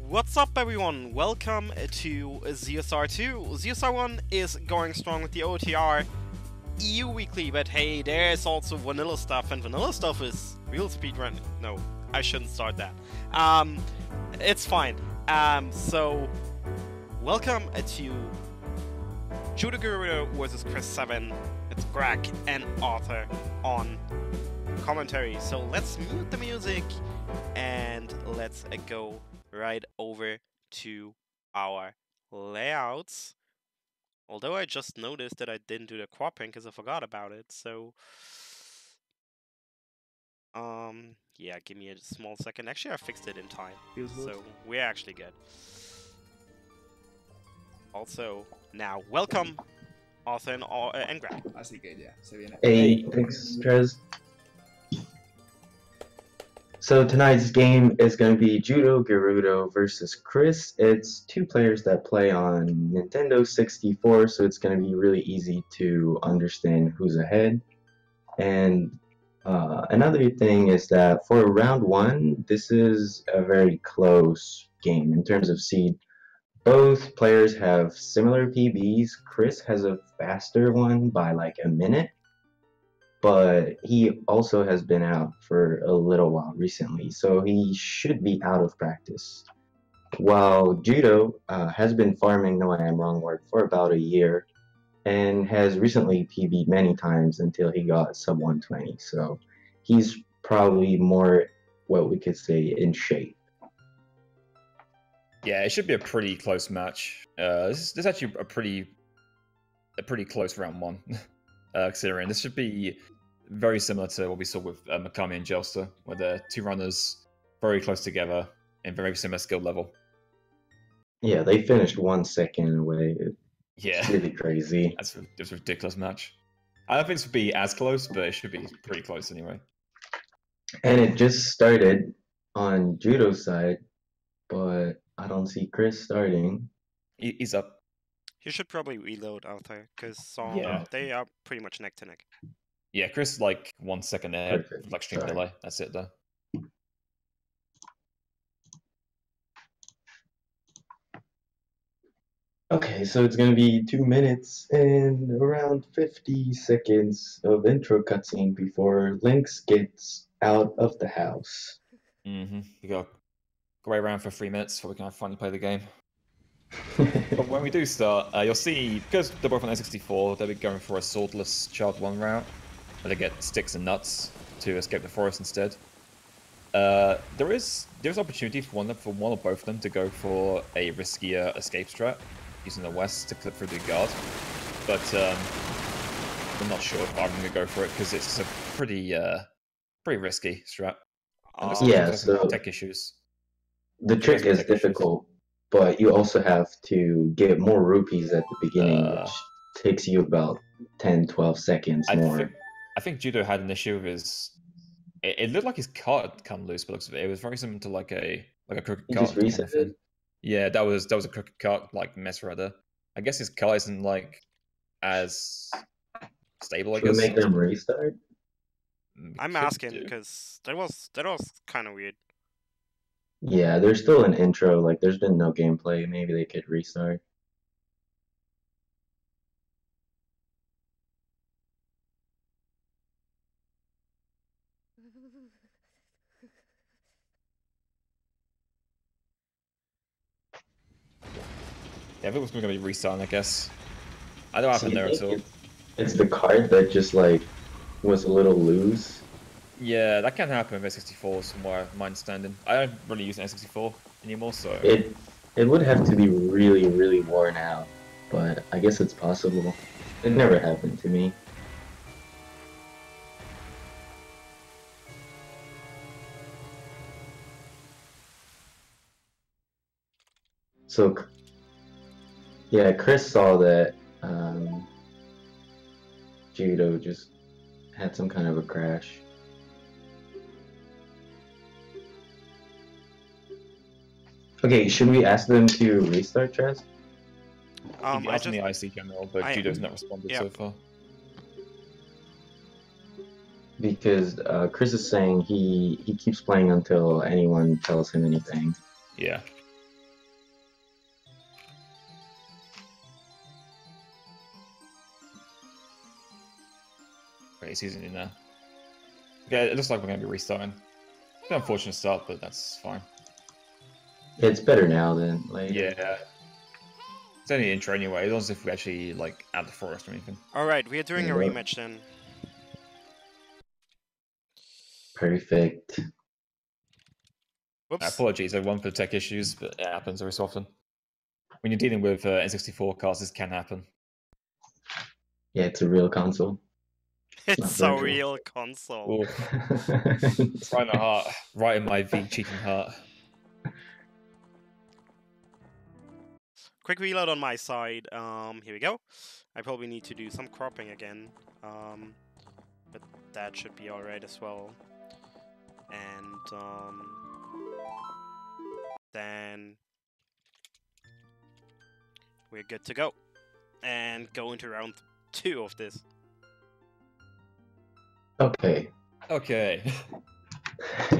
What's up, everyone? Welcome to ZSR2. ZSR1 is going strong with the OTR EU weekly, but hey, there's also vanilla stuff, and vanilla stuff is real speedrun. No, I shouldn't start that. It's fine. So welcome to Judogerudo versus Chris7. It's Greg and Arthur on commentary. So let's mute the music and let's go right over to our layouts. Although I just noticed that I didn't do the cropping because I forgot about it. So yeah, give me a small second. Actually, I fixed it in time, so we're actually good. Also, now welcome Arthur and Greg. Así que ya, se viene. Hey, thanks, Trez. So tonight's game is going to be Judogerudo versus Chris. It's two players that play on Nintendo 64, so it's going to be really easy to understand who's ahead. And another thing is that for round one, this is a very close game in terms of seed. Both players have similar PBs. Chris has a faster one by like a minute, but he also has been out for a little while recently, so he should be out of practice. While Judo has been farming, no I am wrong word, for about a year, and has recently PB'd many times until he got sub 120, so he's probably more, what we could say, in shape. Yeah, it should be a pretty close match. This is actually a pretty close round one. Considering this should be very similar to what we saw with Mikami and Jelster, where they're two runners very close together and very similar skill level. Yeah, they finished 1 second away. Yeah, it's really crazy. That's a ridiculous match. I don't think this would be as close, but it should be pretty close anyway. And it just started on Judo's side, but I don't see Chris starting. He's up. You should probably reload out there, because Yeah. they are pretty much neck to neck. Yeah, Chris like 1 second ahead, Perfect. like stream delay. That's it though. Okay, so it's gonna be 2 minutes and around 50 seconds of intro cutscene before Lynx gets out of the house. We go away around for 3 minutes before we can finally play the game. But when we do start, you'll see, because they're both on N64, they'll be going for a swordless Child 1 route, where they get sticks and nuts to escape the forest instead. There's opportunity for one or both of them to go for a riskier escape strat, using the west to clip through the guard. But I'm not sure if I'm going to go for it, because it's a pretty risky strat. Yeah, so tech issues. The trick is difficult, but you also have to get more rupees at the beginning, which takes you about 10-12 seconds more. I think Judo had an issue with his. It looked like his card had come loose, but looks of it. It was very similar to like a crooked card. Just reset it? Yeah, that was a crooked card like mess right there. I guess his card isn't like as stable. I guess. Should we make them restart? I'm asking because that was kind of weird. Yeah, there's still an intro. Like, there's been no gameplay. Maybe they could restart. Yeah, if it was going to be restarting, I guess. I don't happen there at all. It's the card that just like was a little loose. Yeah, that can happen with N64, from what my understanding. I don't really use an N64 anymore, so It would have to be really, really worn out, but I guess it's possible. It never happened to me. So, yeah, Chris saw that Judo just had some kind of a crash. Okay, should we ask them to restart, Trez? I just the IC general, but Judo's not responded so far. Because Chris is saying he keeps playing until anyone tells him anything. Yeah. he's using it now. Yeah, it looks like we're going to be restarting. It's an unfortunate start, but that's fine. It's better now than later. Yeah. It's only intro anyway, as long as if we actually, like, add the forest or anything. Alright, we are doing a Yeah. rematch then. Perfect. Whoops. Apologies everyone for the tech issues, but it happens every so often. When you're dealing with N64 cards, this can happen. Yeah, it's a real console. It's not a virtual. real console. Ooh, it's right in the heart. Right in my V cheating heart. Quick reload on my side. Here we go. I probably need to do some cropping again. But that should be alright as well. And then we're good to go. And go into round 2 of this. Okay. Okay.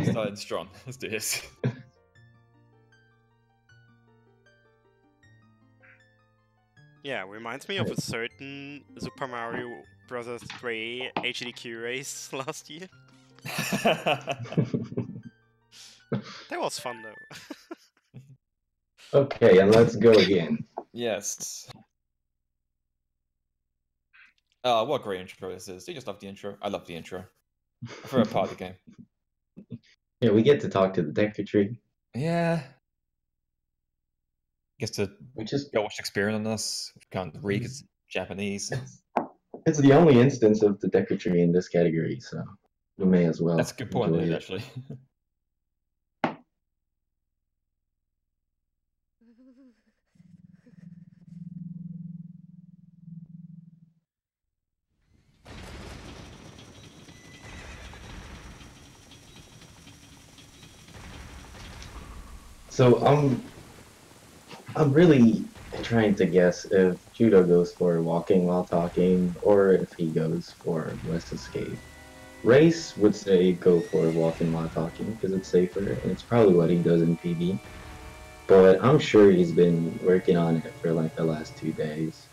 Starting strong. Let's do this. Yeah, reminds me of a certain Super Mario Bros. 3 HDQ race last year. That was fun though. Okay, and let's go again. Yes. Oh, what a great intro this is. You just love the intro. I love the intro. My favorite part of the game. Yeah, we get to talk to the Decatry. Yeah. Gets to We just go watch Shakespeare on us. Can't read it's Japanese. it's the only instance of the Decatry in this category, so we may as well. That's a good point, enjoy isn't it, it. actually. So I'm really trying to guess if Judo goes for walking while talking or if he goes for less escape. Race would say go for walking while talking because it's safer and it's probably what he does in PB. But I'm sure he's been working on it for like the last 2 days.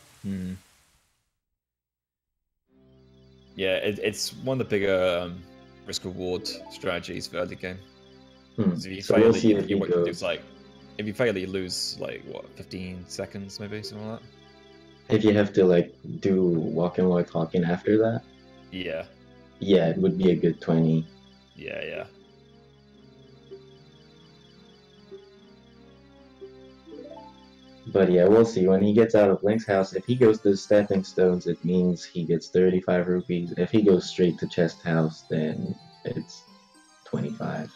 Yeah, it's one of the bigger risk-reward strategies for early game. If you So fail, we'll see if he you goes. like, if you fail, you lose like what, 15 seconds maybe, something like that. If you have to like do walking while talking after that, Yeah, yeah, it would be a good 20. yeah. But yeah, we'll see. When he gets out of Link's house, if he goes to the stepping stones, it means he gets 35 rupees. If he goes straight to chest house, then it's 25.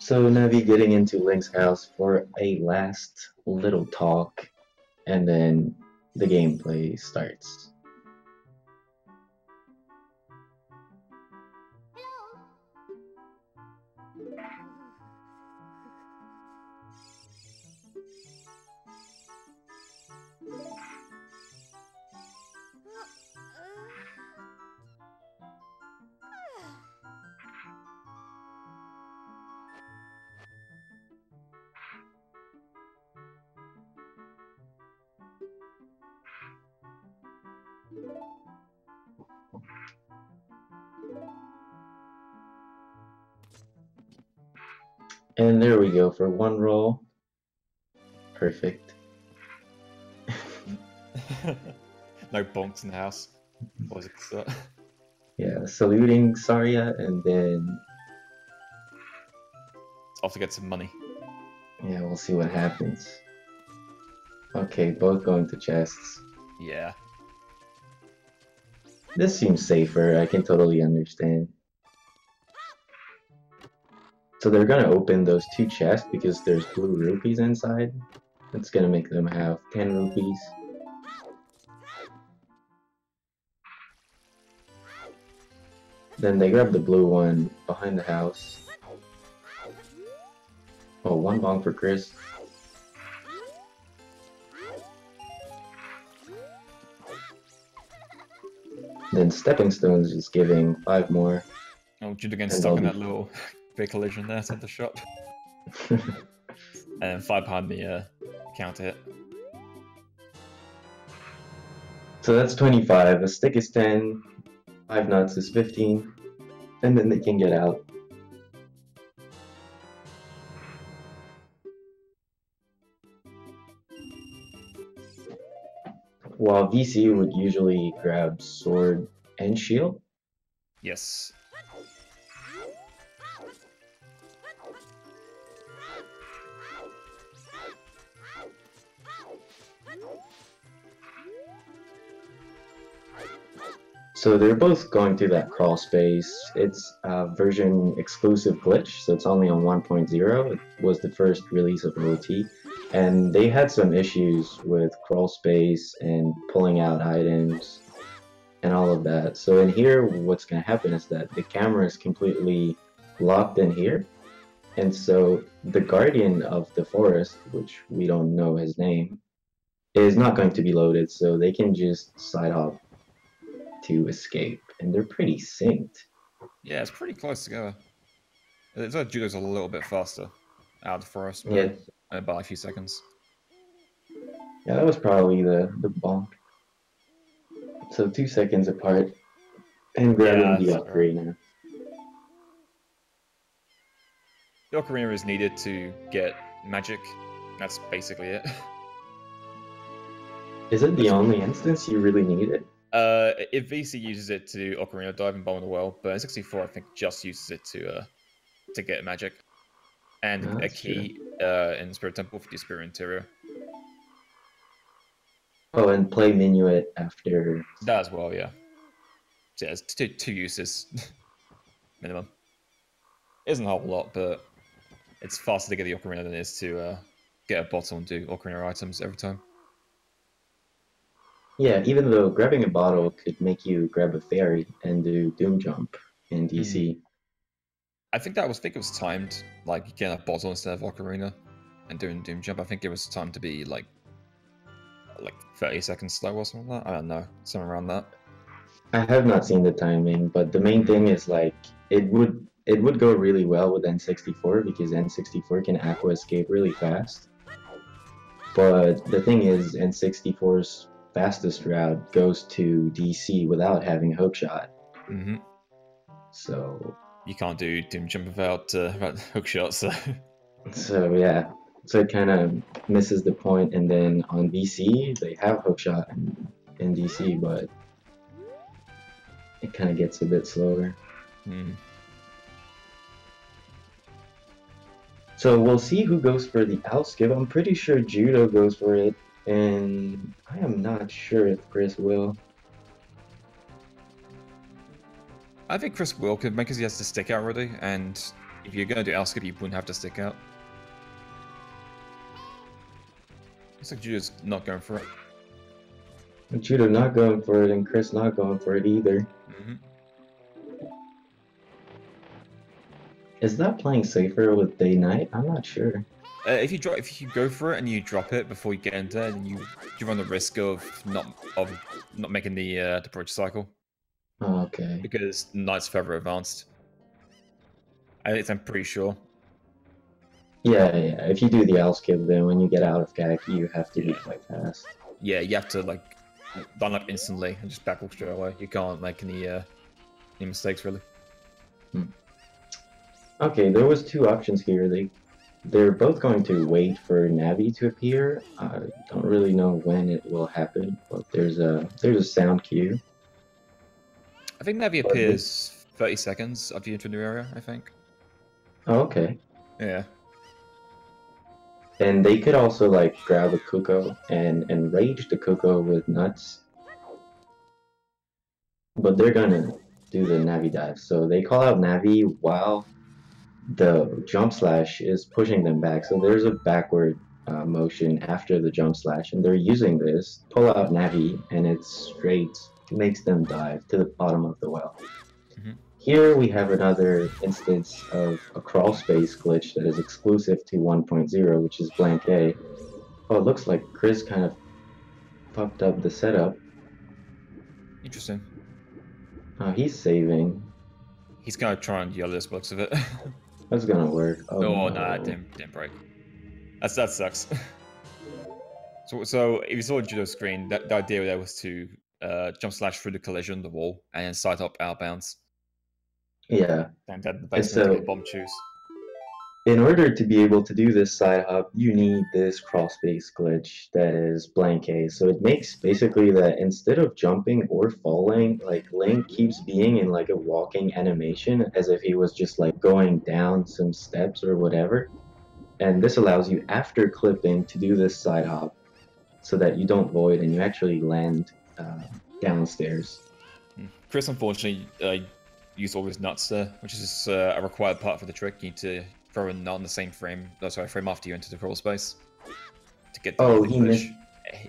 So Navi getting into Link's house for a last little talk, and then the gameplay starts. And there we go for one roll. Perfect. No bonks in the house. What was it? Yeah, saluting Saria, and then It's off to get some money. yeah, we'll see what happens. Okay, both going to chests. Yeah. This seems safer, I can totally understand. So they're gonna open those 2 chests because there's blue rupees inside. It's gonna make them have 10 rupees. Then they grab the blue one behind the house. Oh, one bonk for Chris. Then Stepping Stones is giving 5 more. Oh, Judo getting And stuck in they'll that little big collision there at the shop. And 5 behind the counter hit. So that's 25. A stick is 10. 5 nuts is 15. And then they can get out. While VC would usually grab sword and shield. Yes. So they're both going through that crawl space. It's a version exclusive glitch, so it's only on 1.0. It was the first release of OoT. And they had some issues with crawl space and pulling out items and all of that. So in here, what's going to happen is that the camera is completely locked in here. And so the guardian of the forest, which we don't know his name, is not going to be loaded, so they can just side hop to escape. And they're pretty synced. Yeah, it's pretty close together. It's like Judo's a little bit faster out of the forest, but Yeah. by a few seconds. Yeah, that was probably the bonk. So 2 seconds apart. And grabbing the ocarina. The ocarina is needed to get magic. That's basically it. Is it the only instance you really need it? If VC uses it to do ocarina dive and bomb in the well, but N64 I think just uses it to get magic. And a key in Spirit Temple for the Spirit Interior. Oh, and play Minuet after. That as well, yeah. So yeah, it's two uses minimum. Isn't a whole lot, but it's faster to get the ocarina than it is to get a bottle and do ocarina items every time. Yeah, even though grabbing a bottle could make you grab a fairy and do Doom Jump in DC. I think it was timed, like getting a bottle instead of ocarina and doing Doom Jump. I think it was timed to be like 30 seconds slow or something like that. I don't know, something around that. I have not seen the timing, but the main thing is like it would go really well with N64 because N64 can aqua escape really fast. But the thing is, N64's fastest route goes to DC without having hookshot. Mm-hmm. So you can't do Doom Jump without hookshot, so. So yeah, so it kind of misses the point. And then on VC, they have hookshot in DC, but it kind of gets a bit slower. So we'll see who goes for the outskip. I'm pretty sure Judo goes for it, and I am not sure if Chris will. I think Chris will, because he has to stick out already, and if you're going to do outskip, you wouldn't have to stick out. Looks like Judo's not going for it. Judo not going for it, and Chris not going for it either. Is that playing safer with day-night? I'm not sure. If you go for it and you drop it before you get into it, then you run the risk of not making the bridge cycle. Oh, okay. Because Knight's further advanced. I'm pretty sure. Yeah. If you do the outskip, then when you get out of CAC, you have to be quite fast. Yeah, you have to line up instantly and just backwalk straight away. You can't make any mistakes really. Okay, there was 2 options here. They're both going to wait for Navi to appear. I don't really know when it will happen, but there's a sound cue. I think Navi appears 30 seconds after you enter a new area, I think. Oh, okay. Yeah. And they could also grab a Kuko and enrage the Kuko with nuts. But they're gonna do the Navi dive. So they call out Navi while the jump slash is pushing them back. So there's a backward motion after the jump slash, and they're using this, pull out Navi, and it straight makes them dive to the bottom of the well. Here we have another instance of a crawl space glitch that is exclusive to 1.0, which is blank A. Oh, it looks like Chris kind of fucked up the setup. Interesting. Oh, he's saving. He's gonna try and yell this looks of it. That's gonna work. Oh, Oh, no. nah, didn't break. That sucks. So if you saw the judo screen, the idea there was to jump slash through the collision, the wall, and then side up outbounds. Yeah. And then the And basement to so, get bomb choose. in order to be able to do this side hop, you need this crawl space glitch that is blank A. So it makes basically that instead of jumping or falling, like Link keeps being in like a walking animation as if he was just like going down some steps or whatever. And this allows you after clipping to do this side hop so that you don't void and you actually land downstairs. Chris unfortunately used all his nuts there, which is a required part for the trick. You need to throw a nut in the same frame. Oh, sorry, frame after you enter the crawl space to get the he glitch. missed.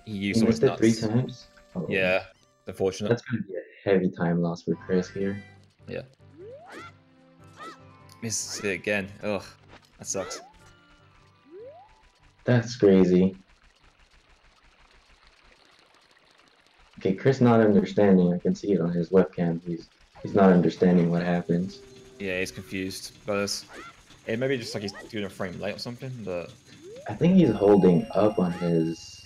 He used He all his missed it nuts 3 times. Oh, yeah, unfortunate. that's gonna be a heavy time loss for Chris here. Yeah. Missed it again. Ugh, that sucks. That's crazy. Okay, Chris not understanding. I can see it on his webcam. He's not understanding what happens. Yeah, he's confused by this. It maybe just like he's doing a frame late or something, but I think he's holding up on his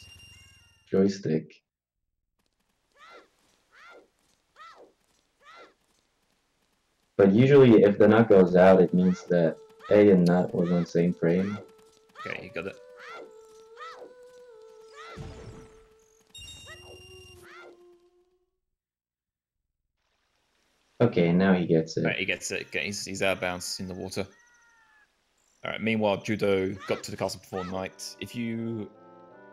joystick. But usually if the nut goes out, it means that A and nut was on the same frame. okay, he got it. Okay, now he gets it. Right, he gets it. Okay, he's out of bounds in the water. Alright, meanwhile, Judo got to the castle before night. If you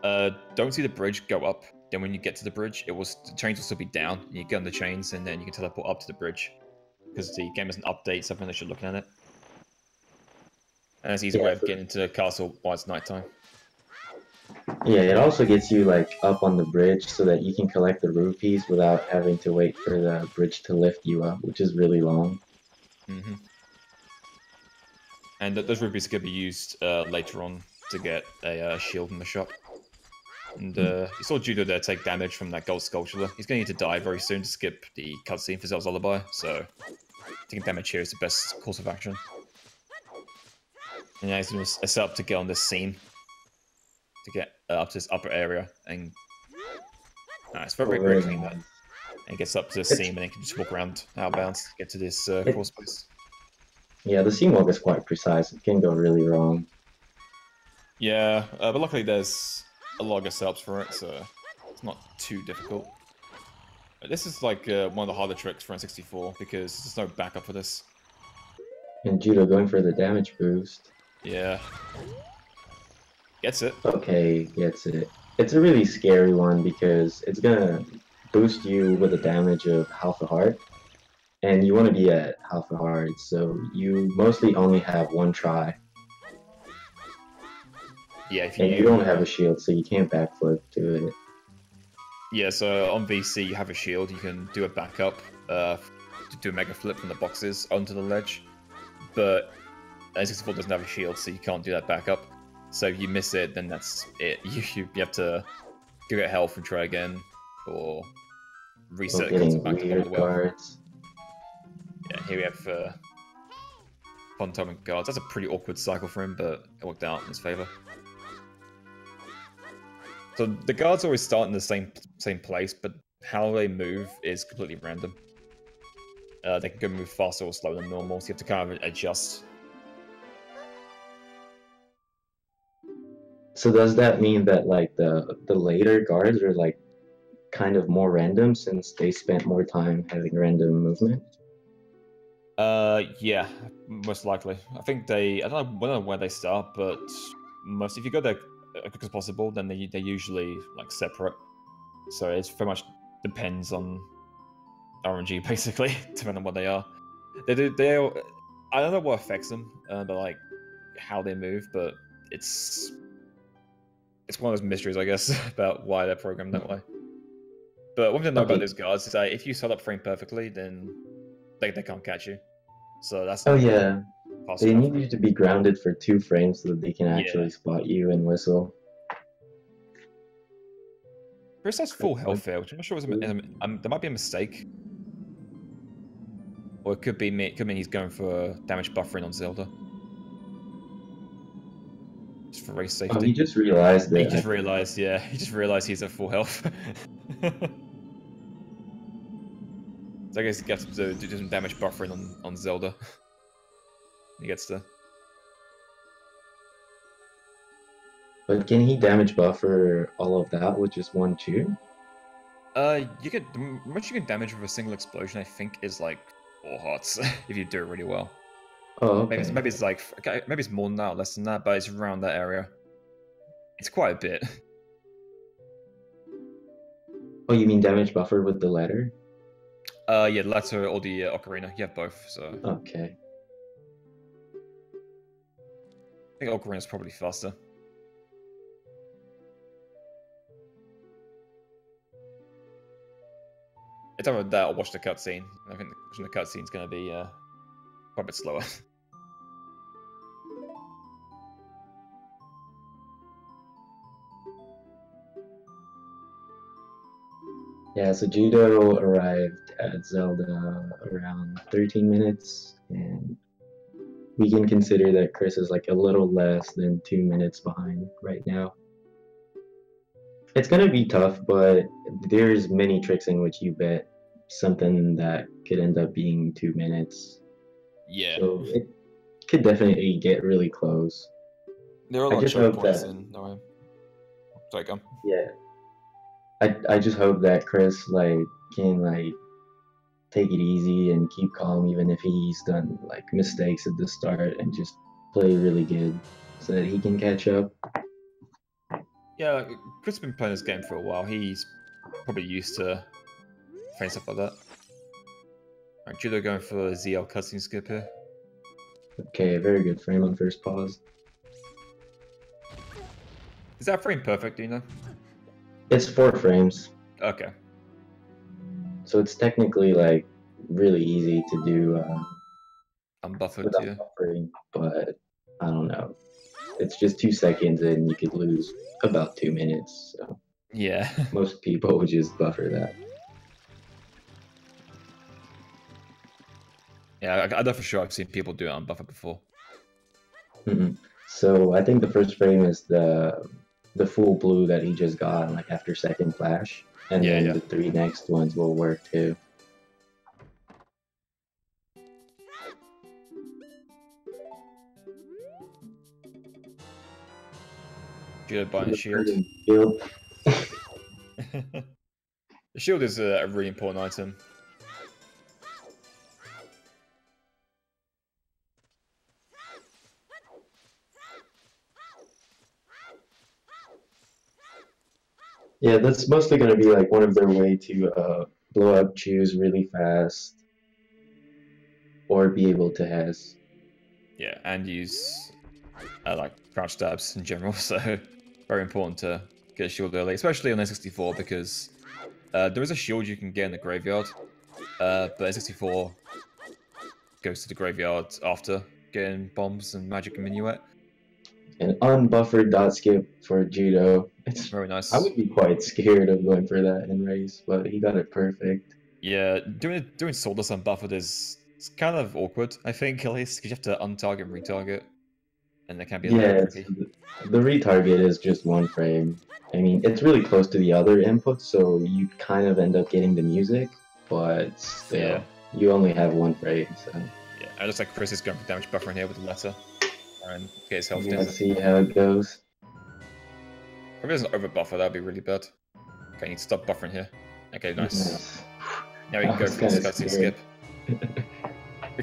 don't see the bridge go up, then when you get to the bridge, the chains will still be down. You get on the chains, and then you can teleport up to the bridge. Because the game doesn't update something that you're looking at it. And it's an easy way of getting into the castle while it's nighttime. Yeah, it also gets you like up on the bridge so that you can collect the rupees without having to wait for the bridge to lift you up, which is really long. Mm-hmm. And those rupees could be used later on to get a shield in the shop. And you saw Judo there take damage from that gold sculpture. He's going to need to die very soon to skip the cutscene for Zell's Lullaby, so taking damage here is the best course of action. And now he's going to set up to get on this seam to get up to this upper area. And it's very, very clean that. And he gets up to this seam and he can just walk around outbounds to get to this crawl space. Yeah, the seam walk is quite precise. It can go really wrong. Yeah, but luckily there's a lot of setups for it, so it's not too difficult. This is like one of the harder tricks for N64 because there's no backup for this. And Judo going for the damage boost. Yeah. Gets it. Okay, gets it. It's a really scary one because it's gonna boost you with a damage of half a heart. And you want to be at half a heart, so you mostly only have one try. Yeah, if and you don't have a shield, so you can't backflip to it. Yeah, so on VC you have a shield, you can do a backup, to do a mega flip from the boxes onto the ledge. But N64 doesn't have a shield, so you can't do that backup. So if you miss it, then that's it. You have to go get health and try again, or reset it getting back to weird the well. cards. Yeah, here we have Phantomic guards. That's a pretty awkward cycle for him, but it worked out in his favor. So the guards always start in the same place, but how they move is completely random. They can go move faster or slower than normal, so you have to kind of adjust. So does that mean that like the later guards are like kind of more random since they spent more time having random movement? Yeah, most likely. I think I don't know where they start, but if you go there as quick as possible, then they're usually like separate. So it very much depends on RNG basically, depending on what they are. I don't know what affects them, but like how they move, but it's one of those mysteries, I guess, about why they're programmed that way. But one thing to know about those guards is that if you set up frame perfectly, then they can't catch you. So that's Oh yeah, fast they enough. need you to be grounded for 2 frames so that they can actually Yeah. spot you and whistle. Chris has full health here, which I'm not sure was there might be a mistake. Or it could be me. It could mean he's going for damage buffering on Zelda. Just for race Oh, safety. he just realized He that. just realized, yeah. He just realized he's at full health. So I guess he gets to do some damage buffering on Zelda. He gets to. But can he damage buffer all of that with just 1 chew? You get the much you can damage with a single explosion. I think is like 4 hearts if you do it really well. Oh, okay. Maybe it's like maybe it's more than that, or less than that, but it's around that area. It's quite a bit. Oh, you mean damage buffer with the ladder? Yeah, the latter or the ocarina. You have both, so Okay. I think ocarina's probably faster. It's either that or watch the cutscene. I think watching the cutscene's going to be quite a bit slower. Yeah, so Judo arrived at Zelda around 13 minutes, and we can consider that Chris is like a little less than 2 minutes behind right now. It's gonna be tough, but there's many tricks in which you bet something that could end up being 2 minutes. Yeah. So it could definitely get really close. There are a I lot of just choke hope points that, in. No, sorry, go. yeah, I just hope that Chris can take it easy and keep calm even if he's done like mistakes at the start and just play really good so that he can catch up. Yeah, Chris has been playing this game for a while. He's probably used to playing stuff like that. Alright, Judo going for a ZL cutscene skip here. Okay, very good frame on first pause. Is that frame perfect, do you know? It's 4 frames, Okay. so it's technically like really easy to do Unbuffered, without yeah. buffering, but I don't know. It's just 2 seconds and you could lose about 2 minutes, so Yeah. most people would just buffer that. Yeah, I know for sure I've seen people do it unbuffered before. So I think the first frame is the full blue that he just got like after second flash, and Yeah, then yeah. the 3 next ones will work too. Judo buying a shield. Shield. The shield is a really important item. Yeah, that's mostly going to be like one of their way to blow up chews really fast, or be able to has. Yeah, and use like crouch stabs in general, so very important to get a shield early, especially on N64 because there is a shield you can get in the graveyard, but N64 goes to the graveyard after getting bombs and magic and minuet. An unbuffered dot skip for Judo. It's Very nice. I would be quite scared of going for that in race, but he got it perfect. Yeah, doing swordless unbuffered is it's kind of awkward, I think, at least, because you have to untarget and retarget, and that can be a little Yeah, tricky. the retarget is just 1 frame. I mean, it's really close to the other inputs, so you kind of end up getting the music, but still, Yeah. you only have 1 frame, so Yeah, it looks like Chris is going for damage buffering here with the letter, and get his health down. let's see how it goes. If he doesn't over buffer, that'd be really bad. Okay, I need to stop buffering here. Okay, nice. Nice. Now we can That go was for this kinda cutscene scary.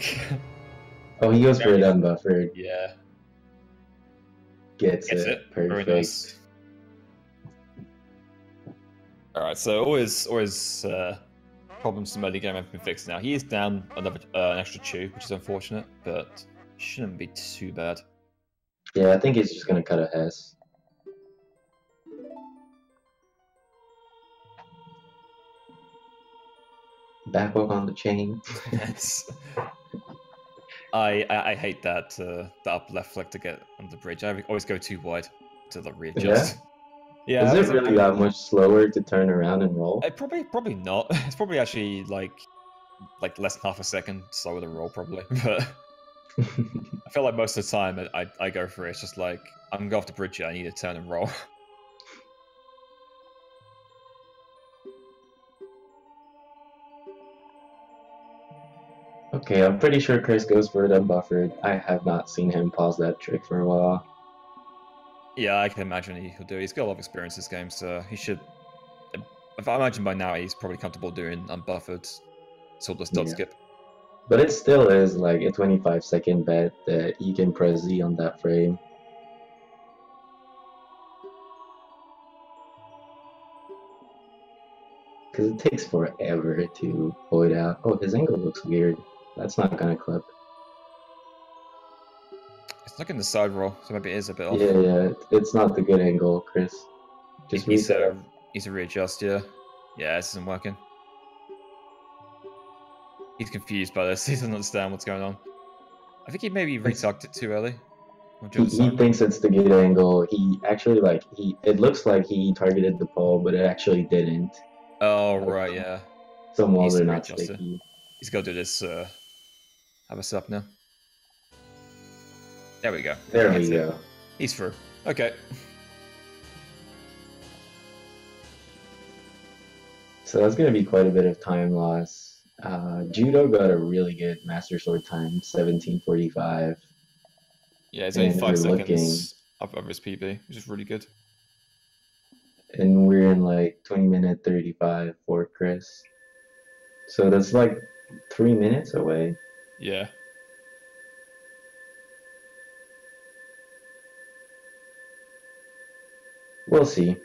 skip. Oh, he goes for Very it nice. unbuffered. Yeah. Gets Gets it. it. Perfect. Very nice. Alright, so always problems in the early game have been fixed now. He is down another an extra 2, which is unfortunate, but shouldn't be too bad. Yeah, I think he's just gonna cut a Hess. back walk on the chain. Yes. I hate that the up left flick to get on the bridge. I always go too wide to like readjust. Yeah, Is it really that much slower to turn around and roll? Probably not. It's probably actually like less than half a second slower to roll probably. But I feel like most of the time I go for it. It's just like I'm gonna go off the bridge. I need to turn and roll. Okay, I'm pretty sure Chris goes for it unbuffered. I have not seen him pause that trick for a while. Yeah, I can imagine he'll do it. He's got a lot of experience this game, so he should. If I imagine by now he's probably comfortable doing unbuffered sort of dot skip. But it still is like a 25-second bet that you can press Z on that frame. Because it takes forever to void out. Oh, his angle looks weird. That's not gonna clip. It's not in the side roll, so maybe it is a bit off. Yeah, it's not the good angle, Chris. Just reset. He's a readjust, yeah. Yeah, this isn't working. He's confused by this. He doesn't understand what's going on. I think he maybe retucked it too early. He thinks it's the good angle. He actually it looks like he targeted the pole, but it actually didn't. Oh right, yeah. Some walls are not sticky. He's got to do this. Have us up now. There we go. There we go. He's through. Okay. So that's going to be quite a bit of time loss. Judo got a really good Master Sword time, 17:45. Yeah, it's only 5 seconds up over his PB, which is really good. And we're in like 20-minute 35 for Chris. So that's like 3 minutes away. Yeah. We'll see.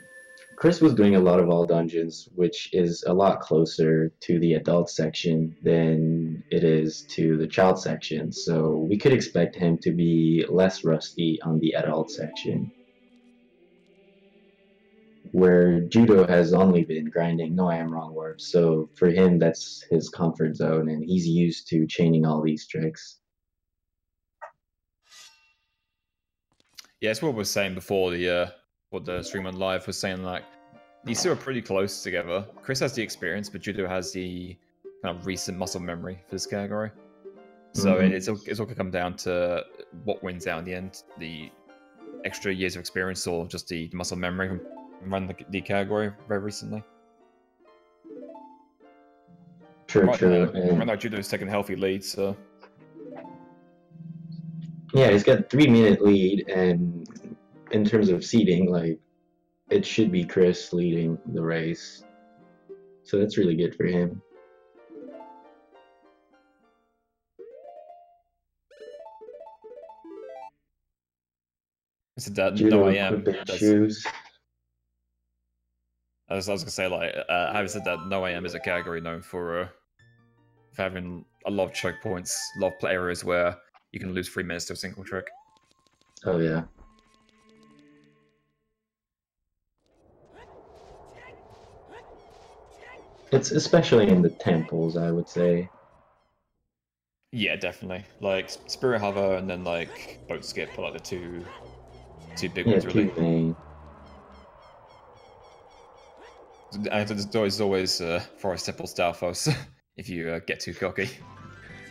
Chris was doing a lot of all dungeons, which is a lot closer to the adult section than it is to the child section. So we could expect him to be less rusty on the adult section, where Judo has only been grinding No I Am Wrong warps. So for him, that's his comfort zone, and he's used to chaining all these tricks. Yeah, it's what we were saying before what the stream on live was saying, like these two are pretty close together. Chris has the experience, but Judo has the kind of recent muscle memory for this category. So it's all gonna come down to what wins out in the end: the extra years of experience or just the muscle memory from running the category very recently. True. Right now, Judo's taking a healthy lead, so. Yeah, he's got a 3-minute lead, and in terms of seeding, like, it should be Chris leading the race. So that's really good for him. It's that Judo No I Am. Shoes. I was gonna say, like, having said that, No I Am is a category known for having a lot of choke points, a lot of areas where you can lose 3 minutes to a single trick. Oh yeah. It's especially in the temples, I would say. Yeah, definitely. Like Spirit Hover and then like Boat Skip are like the two big ones, really. Two main. And there's always Forest Temple Stalfos if you get too cocky.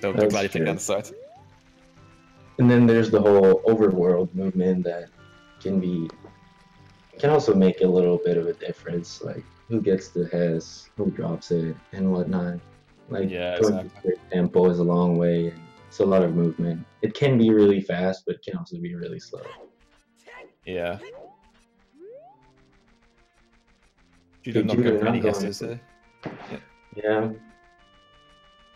They'll gladly take down the side. And then there's the whole overworld movement that can also make a little bit of a difference, like who gets the Hess, who drops it, and whatnot. Like, yeah, exactly. Tempo is a long way, and it's a lot of movement. It can be really fast, but it can also be really slow. Yeah. Judo not good for any Hesses there. Yeah.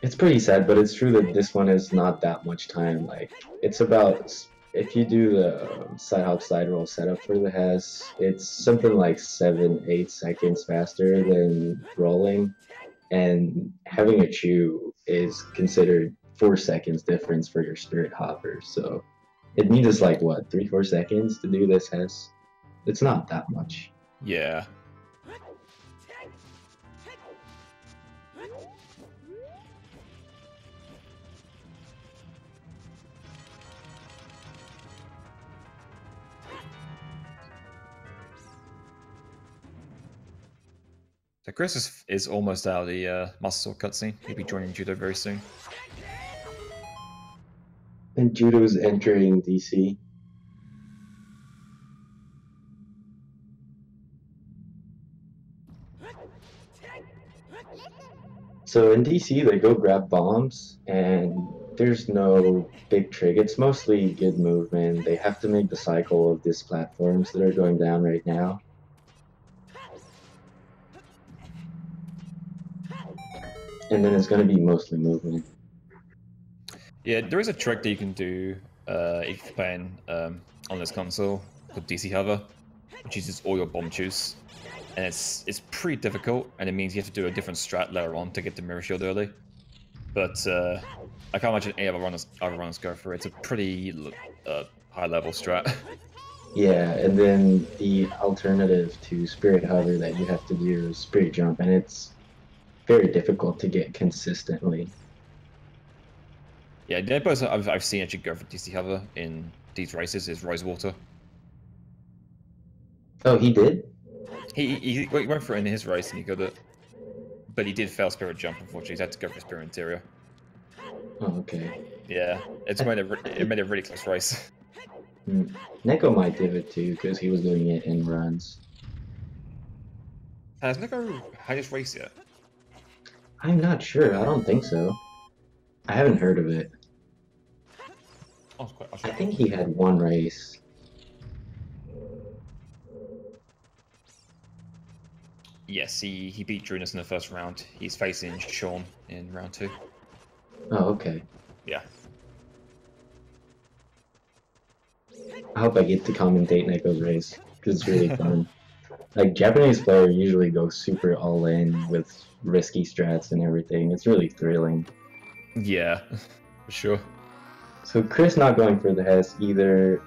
It's pretty sad, but it's true that this one is not that much time. Like, it's about, if you do the side hop side roll setup for the Hess, it's something like 7-8 seconds faster than rolling, and having a chew is considered 4 seconds difference for your spirit hopper. So it needs us like what, 3-4 seconds to do this Hess? It's not that much. Yeah. So Chris is almost out of the Master Sword cutscene. He'll be joining Judo very soon. And Judo's entering DC. So in DC, they go grab bombs, and there's no big trick. It's mostly good movement. They have to make the cycle of these platforms that are going down right now. And then it's going to be mostly movement. Yeah, there is a trick that you can do if you're playing on this console called DC Hover, which uses all your bomb chews. And it's pretty difficult, and it means you have to do a different strat later on to get the mirror shield early. But I can't imagine any other runners go for it. It's a pretty high level strat. Yeah, and then the alternative to Spirit Hover that you have to do is Spirit Jump, and it's very difficult to get consistently. Yeah, the only person I've seen actually go for DC Hover in these races is Rosewater. Oh, he did? He went for it in his race and he got it. But he did fail Spirit Jump, unfortunately. He had to go for Spirit Interior. Oh, okay. Yeah, it made a really close race. Neko might do it too, because he was doing it in runs. Has Neko had his race yet? I'm not sure. I don't think so. I haven't heard of it. I think he had one race. Yes, he beat Drunus in the first round. He's facing Sean in round 2. Oh, okay. Yeah. I hope I get to commentate Neko's race, because it's really fun. Like, Japanese player usually go super all in with risky strats and everything. It's really thrilling. Yeah, for sure. So Chris not going for the Hess either,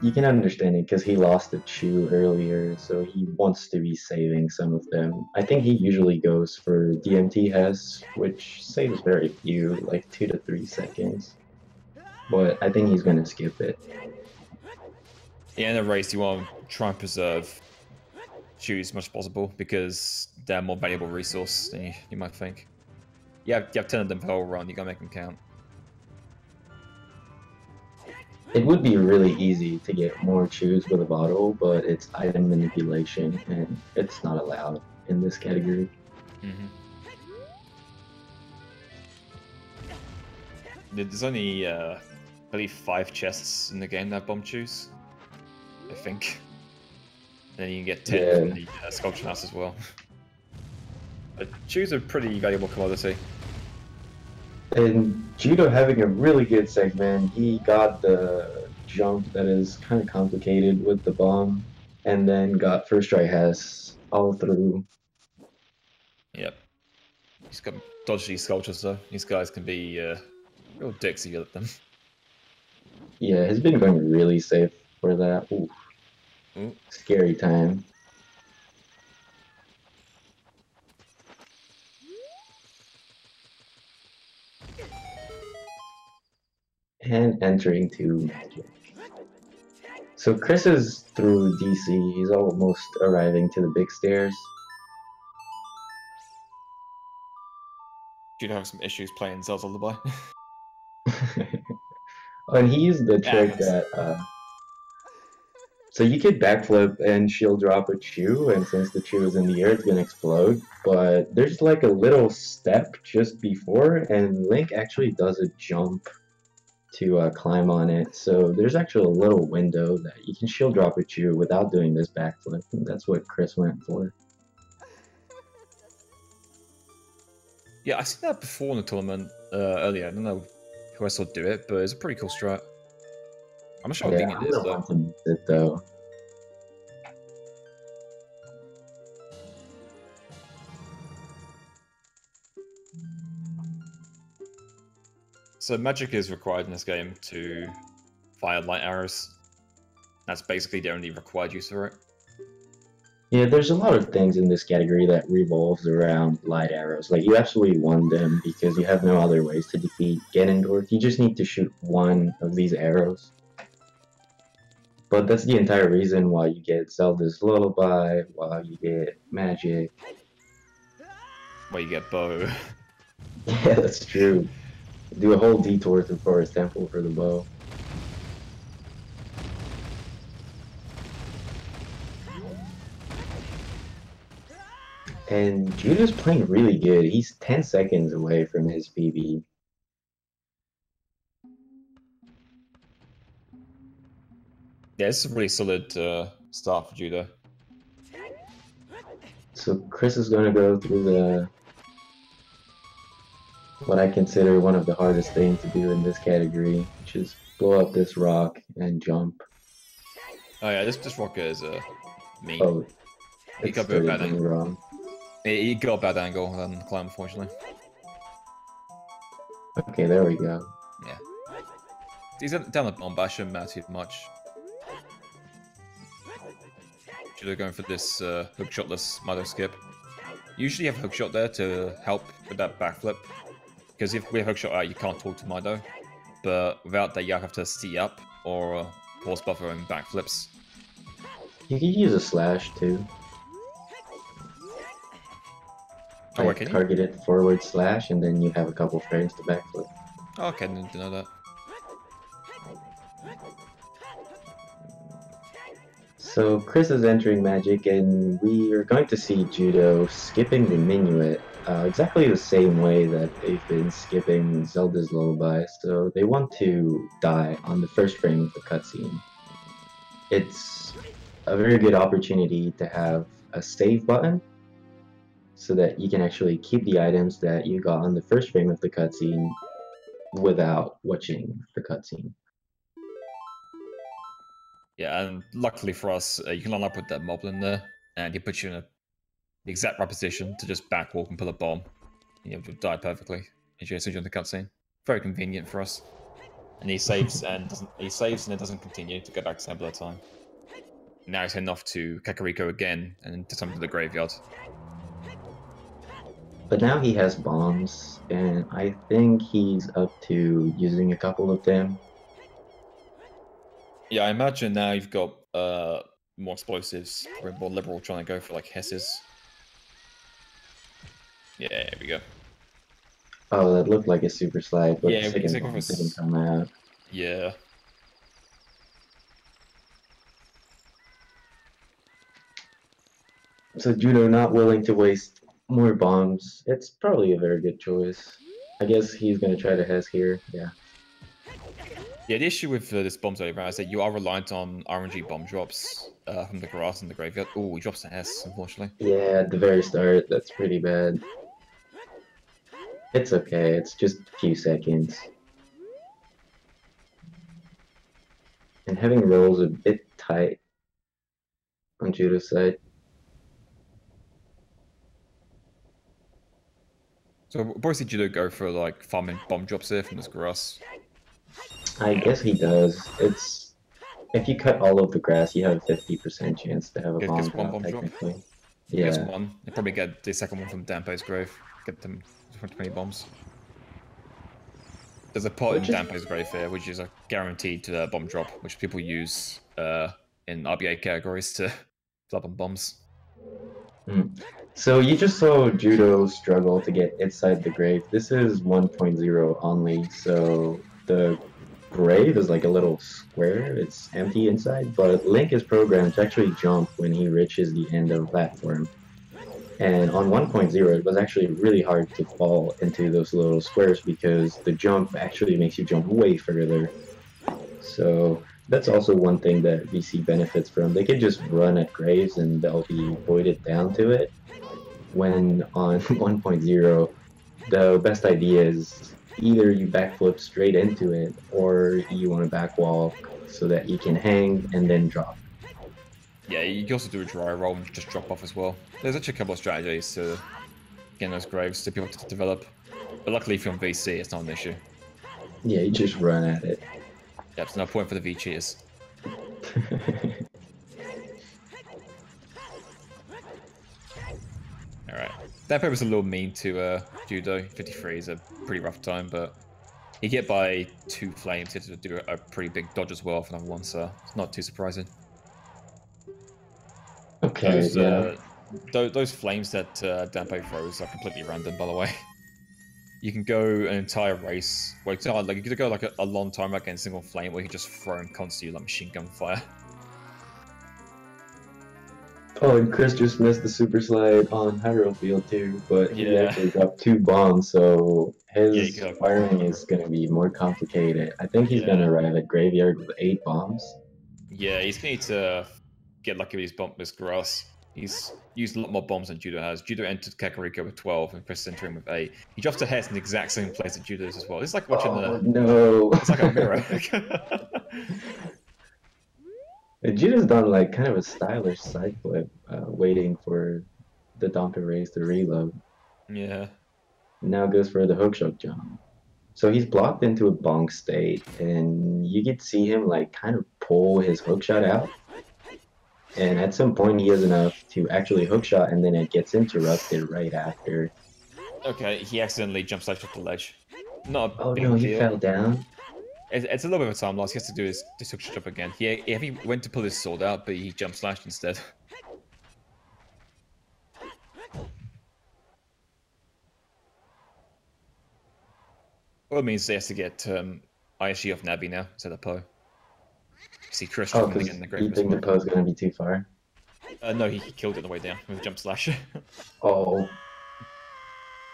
you can understand it because he lost a Chew earlier, so he wants to be saving some of them. I think he usually goes for DMT Hess, which saves very few, like 2 to 3 seconds. But I think he's going to skip it. Yeah, in a race you want to try and preserve Chew as much as possible because they're a more valuable resource than you might think. You have 10 of them per whole run, you gotta make them count. It would be really easy to get more chews with a bottle, but it's item manipulation, and it's not allowed in this category. There's only, I believe, 5 chests in the game that have bomb chews, I think. And then you can get 10 from the sculpture house as well. But chews are pretty valuable commodity. And Judo having a really good segment, he got the jump that is kind of complicated with the bomb, and then got first try Hess all through. Yep. He's got dodgy sculptures though. These guys can be real dicks if you let them. Yeah, he's been going really safe for that. Ooh. Scary time. And entering to Magic. So Chris is through DC. He's almost arriving to the big stairs. You'd have some issues playing Zell's Lullaby. And he used the trick that so you could backflip and she'll drop a chew, and since the chew is in the air, it's gonna explode. But there's like a little step just before, and Link actually does a jump to climb on it. So there's actually a little window that you can shield drop a chew without doing this backflip. And that's what Chris went for. Yeah, I've seen that before in the tournament earlier. I don't know who I saw do it, but it's a pretty cool strat. I'm not sure how Yeah, it is, though. want to miss it, though. So magic is required in this game to fire light arrows. That's basically the only required use for it. Yeah, there's a lot of things in this category that revolves around light arrows. Like, you absolutely want them because you have no other ways to defeat Ganondorf. You just need to shoot one of these arrows. But that's the entire reason why you get Zelda's Lullaby, why you get Magic. where you get bow. Yeah, that's true. Do a whole detour through Forest Temple for the bow. And Judo's playing really good. He's 10 seconds away from his PB. Yeah, it's a really solid start for Judo. So Chris is going to go through the what I consider one of the hardest things to do in this category, which is blow up this rock and jump. Oh yeah, this rocket is mean. Oh, He it got a bit started bad going wrong. He got a bad angle and climb, unfortunately. Okay, there we go. Yeah. He's down the bomb, but I shouldn't matter too much. Judo going for this hook-shotless Mado skip. Usually you have hookshot there to help with that backflip. Because if we have hookshot out, you can't talk to Mado. But without that, you have to see up or pause buffer and backflips. You can use a slash too. Oh, Like can you? target it forward slash, and then you have a couple frames to backflip. Oh, okay, didn't know that. So Chris is entering Magic, and we are going to see Judo skipping the minuet exactly the same way that they've been skipping Zelda's Lullaby. So they want to die on the first frame of the cutscene. It's a very good opportunity to have a save button, so that you can actually keep the items that you got on the first frame of the cutscene without watching the cutscene. Yeah, and luckily for us, you can line up with that moblin there, and he puts you in the exact right position to just backwalk and pull a bomb. And you'll die perfectly as you enter the cutscene. Very convenient for us. And he saves and it doesn't continue to go back to Temple at a time. Now he's heading off to Kakariko again and to some to the graveyard. But now he has bombs, and I think he's up to using a couple of them. Yeah, I imagine now you've got more explosives, probably more liberal trying to go for like Hesses. Yeah, there we go. Oh, that looked like a super slide, but Yeah, the second bomb didn't come out. Yeah. So Judo not willing to waste more bombs. It's probably a very good choice. I guess he's gonna try to Hes here, yeah. Yeah, the issue with this bomb zone is that you are reliant on RNG bomb drops from the grass in the graveyard. Oh, he drops an S, unfortunately. Yeah, at the very start, that's pretty bad. It's okay, it's just a few seconds. And having rolls a bit tight on Judo's side. So we'll probably see Judo go for like farming bomb drops here from this grass. I guess he does. It's if you cut all of the grass, you have a 50% chance to have a bomb Gets one drop, bomb drop. technically. Gets Yeah. one. You probably get the second one from Dampo's grave. Get them 20 bombs. There's a pot in Dampo's grave here, which is a guaranteed bomb drop, which people use in RBA categories to flub on bombs. So you just saw Judo struggle to get inside the grave. This is 1.0 only, so the grave is like a little square. It's empty inside, but Link is programmed to actually jump when he reaches the end of the platform. And on 1.0, it was actually really hard to fall into those little squares because the jump actually makes you jump way further. So that's also one thing that VC benefits from. They can just run at graves and they'll be voided down to it. When on 1.0, the best idea is either you backflip straight into it or you want to backwalk so that you can hang and then drop. Yeah, you can also do a dry roll and just drop off as well. There's actually a couple of strategies to get those graves to people to develop. But luckily if you're on VC, it's not an issue. Yeah, you just run at it. Yeah, there's no point for the V cheaters. Alright. That paper was a little mean to Judo. 53 is a pretty rough time, but he get by 2 flames. He had to do a pretty big dodge as well for number 1, so it's not too surprising. Okay, yeah. those flames that Dampe throws are completely random, by the way. You can go an entire race, like you could go like a long time against single flame, or you can just throw them constantly like machine gun fire. Oh, and Chris just missed the super slide on Hyrule Field too, but he Yeah. actually dropped 2 bombs, so his Yeah, firing is going to be more complicated. I think he's going to arrive at Graveyard with 8 bombs. Yeah, he's going to need to get lucky with his grass. He's used a lot more bombs than Judo has. Judo entered Kakariko with 12, and Chris is entering with 8. He drops the heads in the exact same place that Judo is as well. It's like watching no. It's like a mirror. Judo's done like kind of a stylish side flip, waiting for the Dompe raise to reload. Yeah. Now goes for the hookshot jump. So he's blocked into a bonk state, and you could see him like kind of pull his hookshot out. And at some point he has enough to actually hookshot, and then it gets interrupted right after. Okay, he accidentally jump slashed off the ledge. Not a Oh big no, he deal. fell down. It's a little bit of a time loss. He has to do his hookshot jump again. He went to pull his sword out, but he jump slashed instead. Well, it means he has to get ISG off Navi now instead of Poe. See Chris Oh, again because in the you great think the Poe's gonna be too far? No, he killed it on the way down with a jump slash. Oh.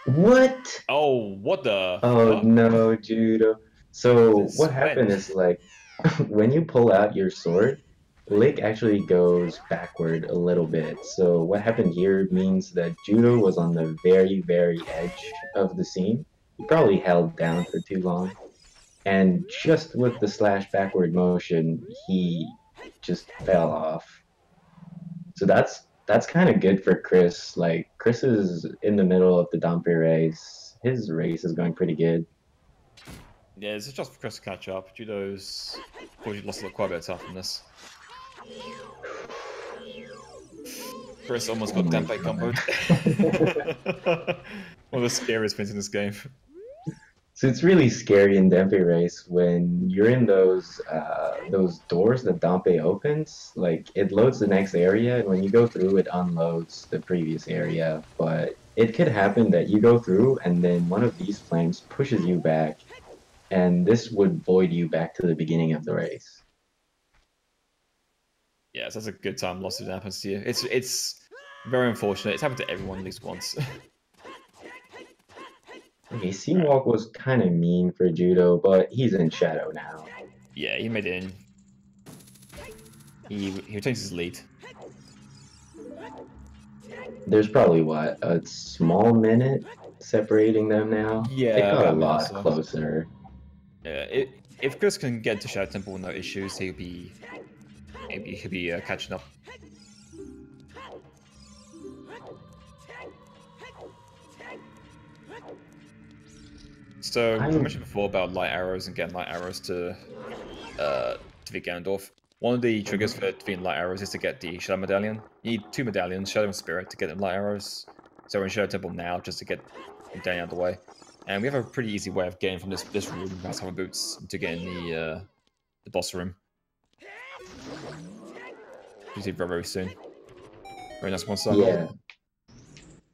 What? Oh, what the Oh fuck? no, Judo. So This what is happened when- is like when you pull out your sword, Link actually goes backward a little bit. So what happened here means that Judo was on the very, very edge of the scene. He probably held down for too long. And just with the slash backward motion, he just fell off. So that's kind of good for Chris. Like Chris is in the middle of the Dompe race. His race is going pretty good. Yeah, it's just for Chris to catch up. Judo's unfortunately lost quite a bit of time from this. Chris almost got Dampe comboed. One of the scariest things in this game. So it's really scary in Dompe race when you're in those doors that Dompe opens. Like it loads the next area, and when you go through, it unloads the previous area. But it could happen that you go through, and then one of these flames pushes you back, and this would void you back to the beginning of the race. Yeah, so that's a good time loss if it happens to you. It's very unfortunate. It's happened to everyone at least once. Okay, Seawalk was kind of mean for Judo, but he's in shadow now. Yeah, he made it in. He retains his lead. There's probably what, a small minute separating them now? Yeah, it got a about a minute lot or so. closer. Yeah, if Chris can get to Shadow Temple with no issues, he'll be catching up. So I mentioned before about light arrows and getting light arrows to defeat Ganondorf. One of the triggers for defeating light arrows is to get the Shadow Medallion. You need 2 medallions, Shadow and Spirit, to get them light arrows. So we're in Shadow Temple now just to get Medallion out of the way. And we have a pretty easy way of getting from this room, Grasshopper Boots, to getting the boss room. You'll see very, very soon. Very nice one side. Yeah.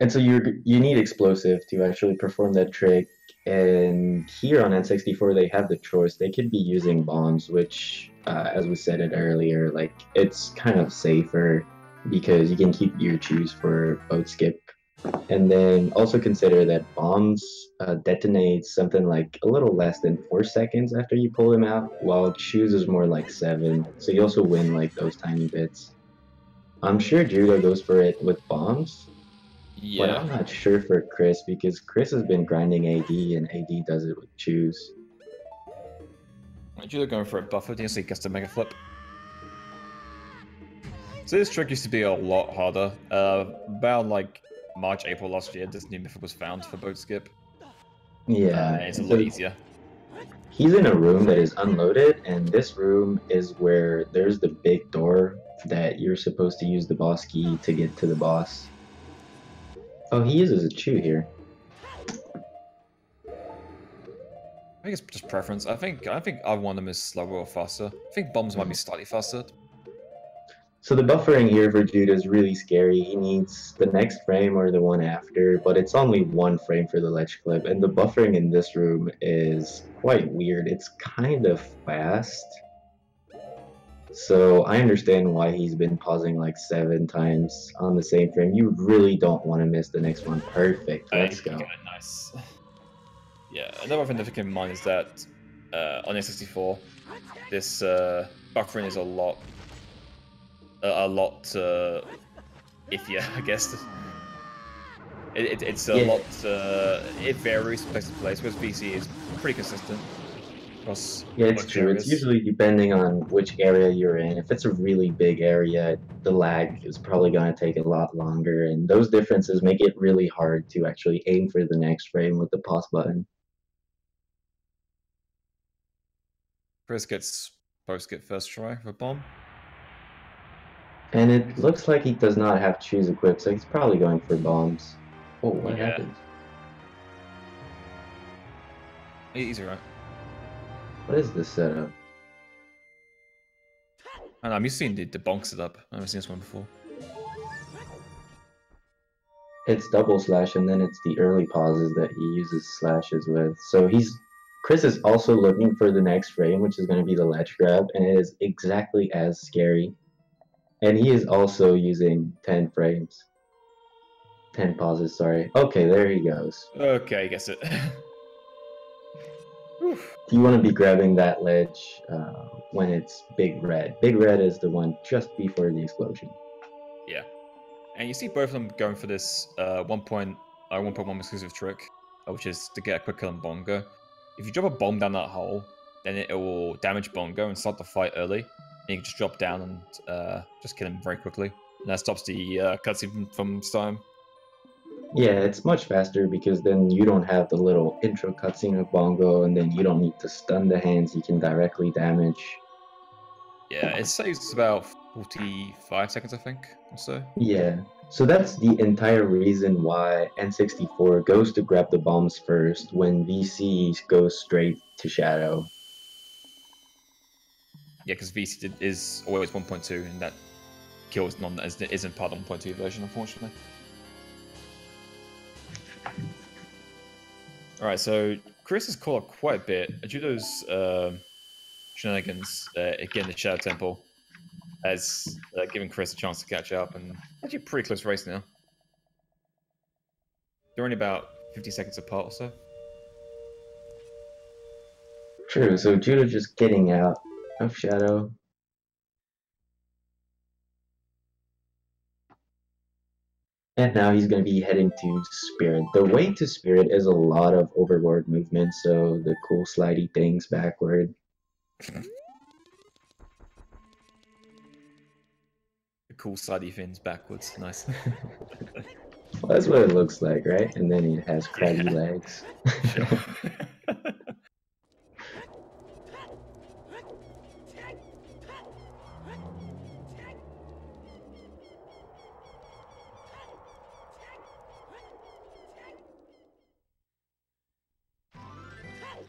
And so you need explosive to actually perform that trick. And here on N64, they have the choice. They could be using bombs, which, as we said it earlier, like it's kind of safer because you can keep your choose for boat skip. And then also consider that bombs detonate something like a little less than 4 seconds after you pull them out, while choose is more like 7. So you also win like those tiny bits. I'm sure Judo goes for it with bombs. Yeah. But I'm not sure for Chris because Chris has been grinding AD and AD does it with choose. Judo going for a buffer, so he gets to Mega Flip. So this trick used to be a lot harder. About like March, April last year, this new method was found for boat skip. Yeah. It's a lot easier. He's in a room that is unloaded, and this room is where there's the big door that you're supposed to use the boss key to get to the boss. Oh, he uses a chew here. I think it's just preference. I think I want them as slower or faster. I think bombs might be slightly faster. So the buffering here for Jude is really scary. He needs the next frame or the one after, but it's only one frame for the ledge clip, and the buffering in this room is quite weird. It's kind of fast. So I understand why he's been pausing like 7 times on the same frame. You really don't want to miss the next one. Perfect. Let's go. Nice. Yeah, another thing to keep in mind is that on N64, this buffering is a lot iffier, I guess. It's a lot. It varies from place to place, whereas VC is pretty consistent. Yeah, it's true. It's usually depending on which area you're in. If it's a really big area, the lag is probably going to take a lot longer, and those differences make it really hard to actually aim for the next frame with the pause button. Chris gets post-skip first try for bomb. And it looks like he does not have choose equipped, so he's probably going for bombs. Oh, what happened? Easy, right? What is this setup? I know, I'm used to seeing the bonk setup. I've never seen this one before. It's double slash, and then it's the early pauses that he uses slashes with. So Chris is also looking for the next frame, which is going to be the ledge grab, and it is exactly as scary. And he is also using 10 frames. 10 pauses, sorry. Okay, there he goes. Okay, I guess it. You want to be grabbing that ledge when it's big red. Big red is the one just before the explosion. Yeah. And you see both of them going for this 1.1 exclusive trick, which is to get a quick kill on Bongo. If you drop a bomb down that hole, then it will damage Bongo and start the fight early. And you can just drop down and just kill him very quickly. And that stops the cutscene from starting. Yeah, it's much faster because then you don't have the little intro cutscene of Bongo, and then you don't need to stun the hands, you can directly damage. Yeah, it saves about 45 seconds, I think, or so. Yeah, so that's the entire reason why N64 goes to grab the bombs first when VC goes straight to Shadow. Yeah, because VC is always 1.2, and that kill isn't part of the 1.2 version, unfortunately. Alright, so Chris has caught up quite a bit. Judo's shenanigans again the Shadow Temple has given Chris a chance to catch up, and actually a pretty close race now. They're only about 50 seconds apart or so. True, so Judo just getting out of Shadow. And now he's going to be heading to Spirit. The way to Spirit is a lot of overboard movement, so the cool slidey things backward. The cool slidey fins backwards, nice. Well, that's what it looks like, right? And then it has craggy legs. Sure.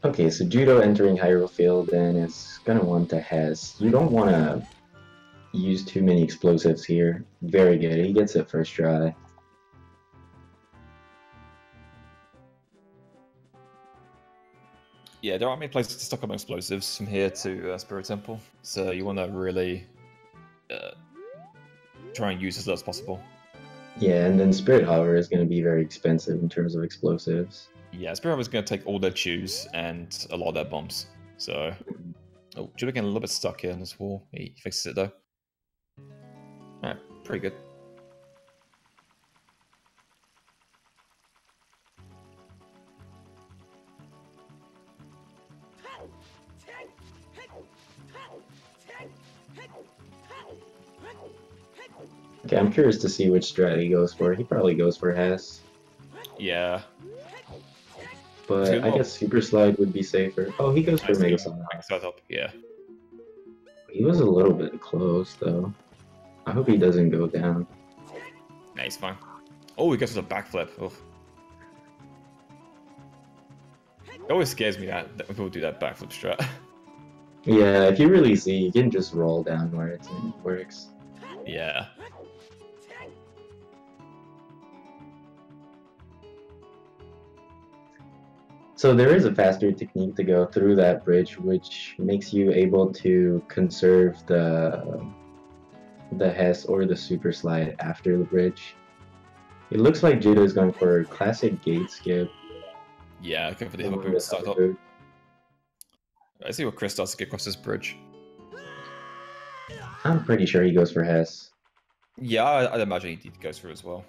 Okay, so Judo entering Hyrule Field, and it's gonna want to Has. You don't want to use too many explosives here. Very good, he gets it first try. Yeah, there aren't many places to stock up on explosives from here to Spirit Temple, so you want to really try and use as little as possible. Yeah, and then Spirit Hover is going to be very expensive in terms of explosives. Yeah, Spirit Hover is going to take all their chews and a lot of their bombs. So, oh, Judo getting a little bit stuck here on this wall. He fixes it though. Alright, pretty good. Okay, I'm curious to see which strat he goes for. He probably goes for Has. Yeah. But I guess Super Slide would be safer. Oh, he goes for Mega Slide. Yeah. He was a little bit close, though. I hope he doesn't go down. Nah, he's fine. Oh, he goes for the backflip. Oh. It always scares me that when people do that backflip strat. Yeah, if you really see, you can just roll downwards and it works. Yeah. So there is a faster technique to go through that bridge, which makes you able to conserve the Hess or the super slide after the bridge. It looks like Judo is going for a classic gate skip. Yeah, go for the hover One boot with start hover up. boot. I see what Chris does to get across this bridge. I'm pretty sure he goes for Hess. Yeah, I'd imagine he goes through as well.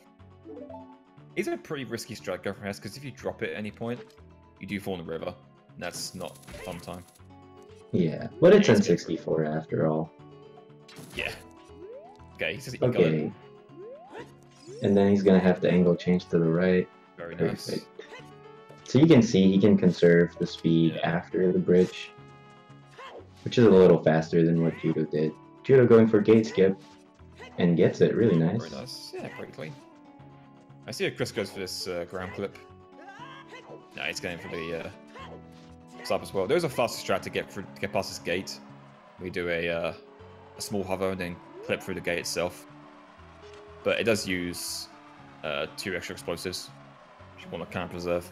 It's a pretty risky strike go for Hess, because if you drop it at any point, you do fall in the river. And that's not a fun time. Yeah, but it's Yeah, in it's good. 64 after all. Yeah. Okay, he says he got Okay. it. And then he's gonna have to angle change to the right. Very nice. Perfect. So you can see he can conserve the speed Yeah. after the bridge, which is a little faster than what Judo did. Judo going for gate skip and gets it. Really nice. Very nice. Yeah, pretty clean. I see how Chris goes for this ground clip. No, he's going for the slap as well. There's a faster strat to get past this gate. We do a small hover and then clip through the gate itself. But it does use 2 extra explosives, which you want to kind of preserve.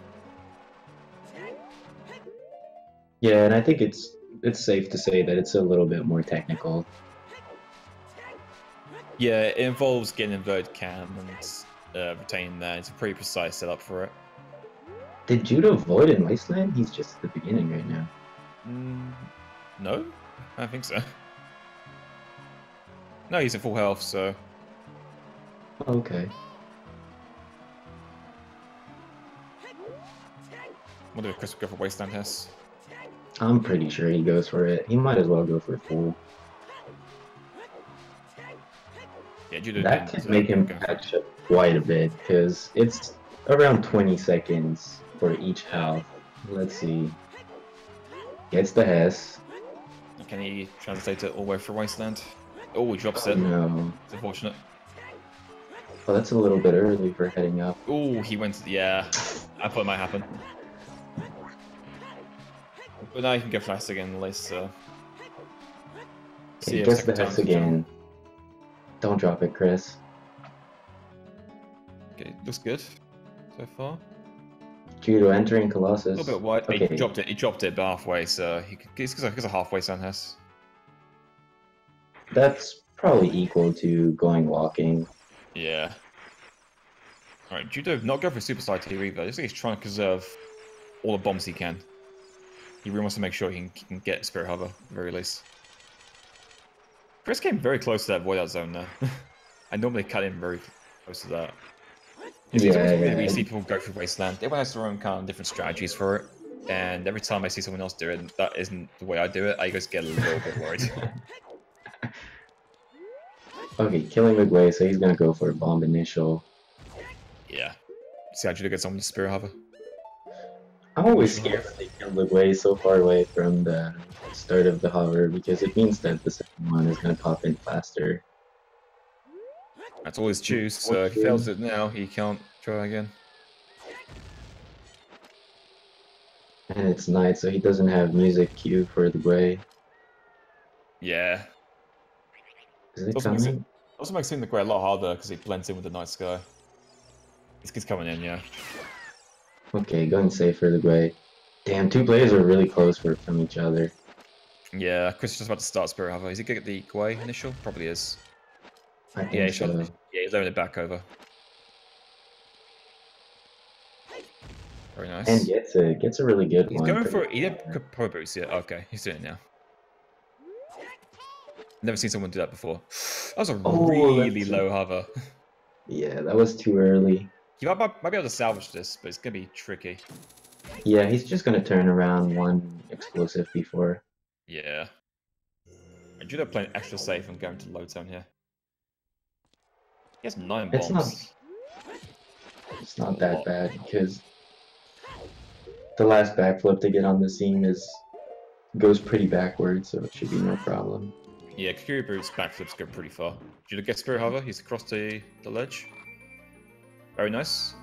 Yeah, and I think it's safe to say that it's a little bit more technical. Yeah, it involves getting inverted cam and retaining that. It's a pretty precise setup for it. Did Judo void in Wasteland? He's just at the beginning right now. No? I don't think so. No, he's at full health, so... Okay. What did Chris go for Wasteland Hess? I'm pretty sure he goes for it. He might as well go for full. Yeah, Judo That didn't, could make him go for it. catch up quite a bit, because it's around 20 seconds for each health. Let's see. Gets the Hess. Can he translate it all the way for Wasteland? Oh, he drops Oh, it. no. It's unfortunate. Well, that's a little bit early for heading up. Oh, he went. Yeah, I thought it might happen. But now you can go fast again, at least. See He if gets the second Hess time. again. Don't drop it, Chris. Okay, looks good so far. Judo entering A Colossus. little bit wide. Okay. He dropped it. He dropped it halfway, so he's a halfway Sun Hess. That's probably equal to going walking. Yeah. Alright, Judo not go for Super Side here either. I just think he's trying to conserve all the bombs he can. He really wants to make sure he can get Spirit Hover, at the very least. Chris came very close to that void out zone there. I normally cut in very close to that. We see people go through Wasteland. Everyone has their own kind of different strategies for it. And every time I see someone else do it, that isn't the way I do it, I just get a little bit worried. Okay, killing Migway, so he's gonna go for a bomb initial. Yeah. See how Judo gets on with Spirit Hover. I'm always scared when they kill Migway so far away from the start of the hover, because it means that the second one is gonna pop in faster. That's all his choose, so if he fails it now, he can't try again. And it's night, so he doesn't have music cue for the way. Yeah. Is it Also makes coming? Also makes seeing the Grey a lot harder because it blends in with the night sky. This kid's coming in, yeah. Okay, going safe for the way. Damn, two players are really close from each other. Yeah, Chris is just about to start Spirit Hover. Is he gonna get the Gwei initial? Probably is. I think Yeah, so. yeah, he's loading it back over. Very nice. And gets a really good He's one. going for he didn't pro boost yet. Okay, he's doing it now. Never seen someone do that before. That was a really low hover. Yeah, that was too early. You might be able to salvage this, but it's gonna be tricky. Yeah, he's just gonna turn around one explosive before. Yeah. Judo playing extra safe and going to load zone here. He has 9 bombs. It's not that bad, because the last backflip to get on the scene goes pretty backwards, so it should be no problem. Yeah, Kikuri Boot's backflips go pretty far. Judo gets Spirit Hover, he's across the ledge. Very nice.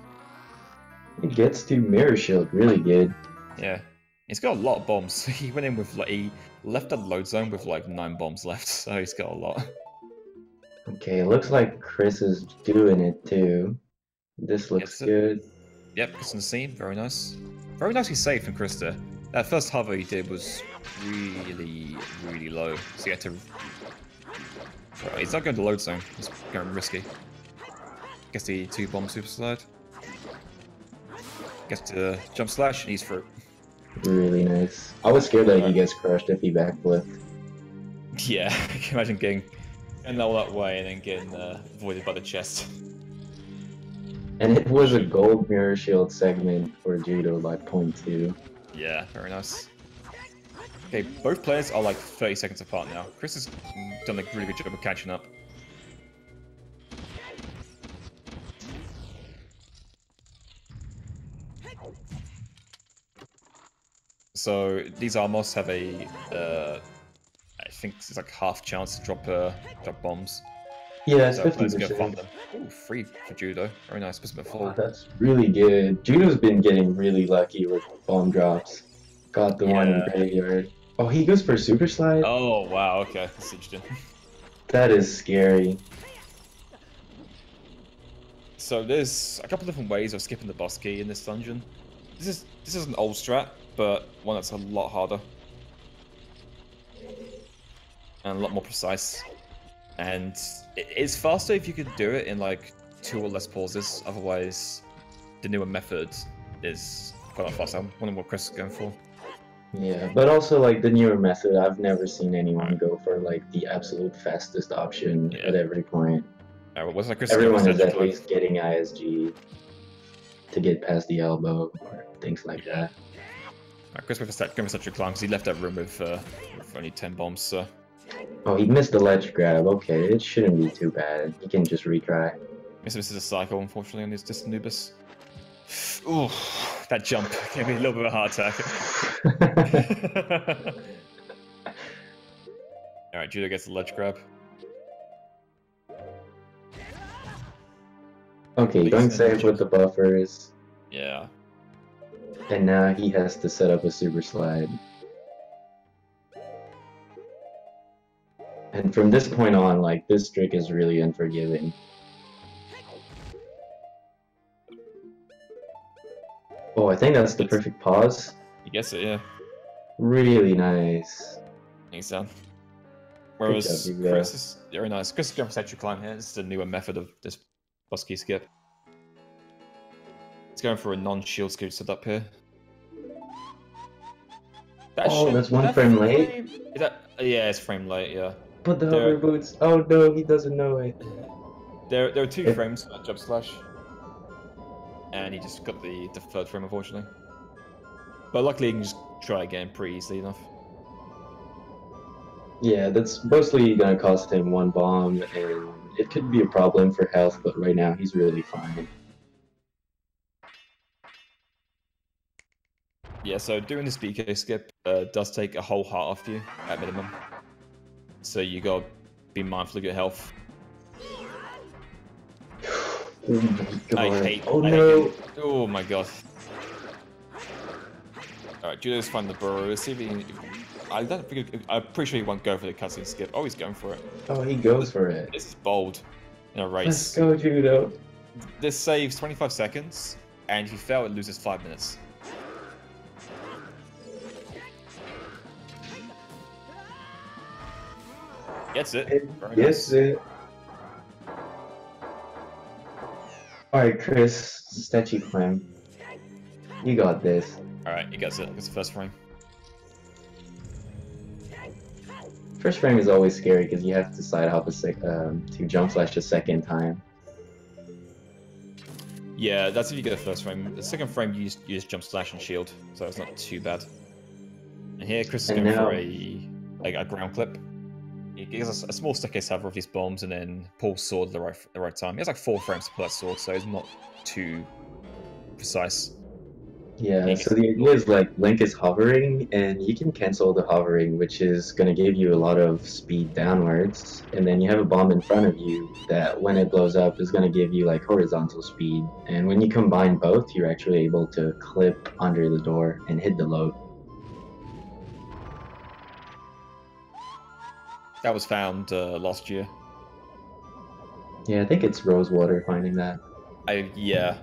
It gets to Mirror Shield, really good. Yeah. He's got a lot of bombs. He went in with he left the load zone with 9 bombs left, so he's got a lot. Okay, it looks like Chris is doing it too. This looks good. Yep, Chris on the scene. Very nice. Very nicely saved from Chris there. That first hover he did was really, really low. So he had to... Well, he's not going to load zone. He's going risky. Gets the 2-bomb super slide. Gets the jump slash and he's through. Really nice. I was scared that he gets crushed if he backflipped. Yeah, I can imagine getting all that way and then getting avoided by the chest. And it was a gold mirror shield segment for Judo by 0.2. Yeah, very nice. Okay, both players are like 30 seconds apart now. Chris has done a really good job of catching up. So these Armos have a, I think it's like half chance to drop bombs. Yeah, it's So players 50%. go farm them. Ooh, free for Judo. Very nice. Puts him at full. Oh, that's really good. Judo's been getting really lucky with bomb drops. Got the one in graveyard. Oh, he goes for super slide? Oh, wow, okay. That's interesting. That is scary. So there's a couple different ways of skipping the boss key in this dungeon. This is an old strat, but one that's a lot harder. And a lot more precise. And it's faster if you could do it in like 2 or less pauses, otherwise the newer method is quite a lot faster. I wonder what Chris is going for. Yeah, but also like the newer method, I've never seen anyone go for like the absolute fastest option at every point. What's like Chris Everyone is at least getting ISG to get past the elbow or things like that. Chris going for such a climb because he left that room with only 10 bombs, so... Oh, he missed the ledge grab. Okay, it shouldn't be too bad. He can just retry. This is a cycle, unfortunately, on this Anubis. Ooh, that jump gave me a little bit of a heart attack. Alright, Judo gets the ledge grab. Okay, going safe with the buffers. Yeah. And now he has to set up a super slide. And from this point on, like, this trick is really unforgiving. Oh, I think that's the perfect pause. You guess it, yeah. Really nice. Thanks, Dan. Whereas job, Chris is very nice. Chris is going for statue climb here. This is a newer method of this boss key skip. It's going for a non-shield scoot setup here. That's one frame late? Is that, yeah, it's frame late, yeah. But the hover boots. Oh no, he doesn't know it. There are 2 frames at jump slash. And he just got the 3rd frame, unfortunately. But luckily, he can just try again pretty easily enough. Yeah, that's mostly gonna cost him 1 bomb, and it could be a problem for health, but right now he's really fine. Yeah, so doing this BK skip does take a whole heart off you, at minimum. So you gotta be mindful of your health. Oh my god. Oh my god. Alright, Judo's finding the burrow. Let's see if he... I'm pretty sure he won't go for the cutscene skip. Oh, he's going for it. Oh, he goes for it. This is bold in a race. Let's go, Judo. This saves 25 seconds, and if you fail, it loses 5 minutes. Gets it. Gets it. Alright, Chris, statue climb. You got this. Alright, he gets it. It's the first frame. First frame is always scary because you have to side hop to jump slash a second time. Yeah, that's if you get the first frame. The second frame, you just jump slash and shield, so it's not too bad. And here, Chris is going for a ground clip. He gives us a small staircase hover of these bombs and then pulls sword at the right time. He has like 4 frames to pull that sword, so it's not too precise. Yeah, so the idea is like Link is hovering, and you can cancel the hovering, which is going to give you a lot of speed downwards. And then you have a bomb in front of you that, when it blows up, is going to give you like horizontal speed. And when you combine both, you're actually able to clip under the door and hit the load. That was found last year. Yeah, I think it's Rosewater finding that. Yeah.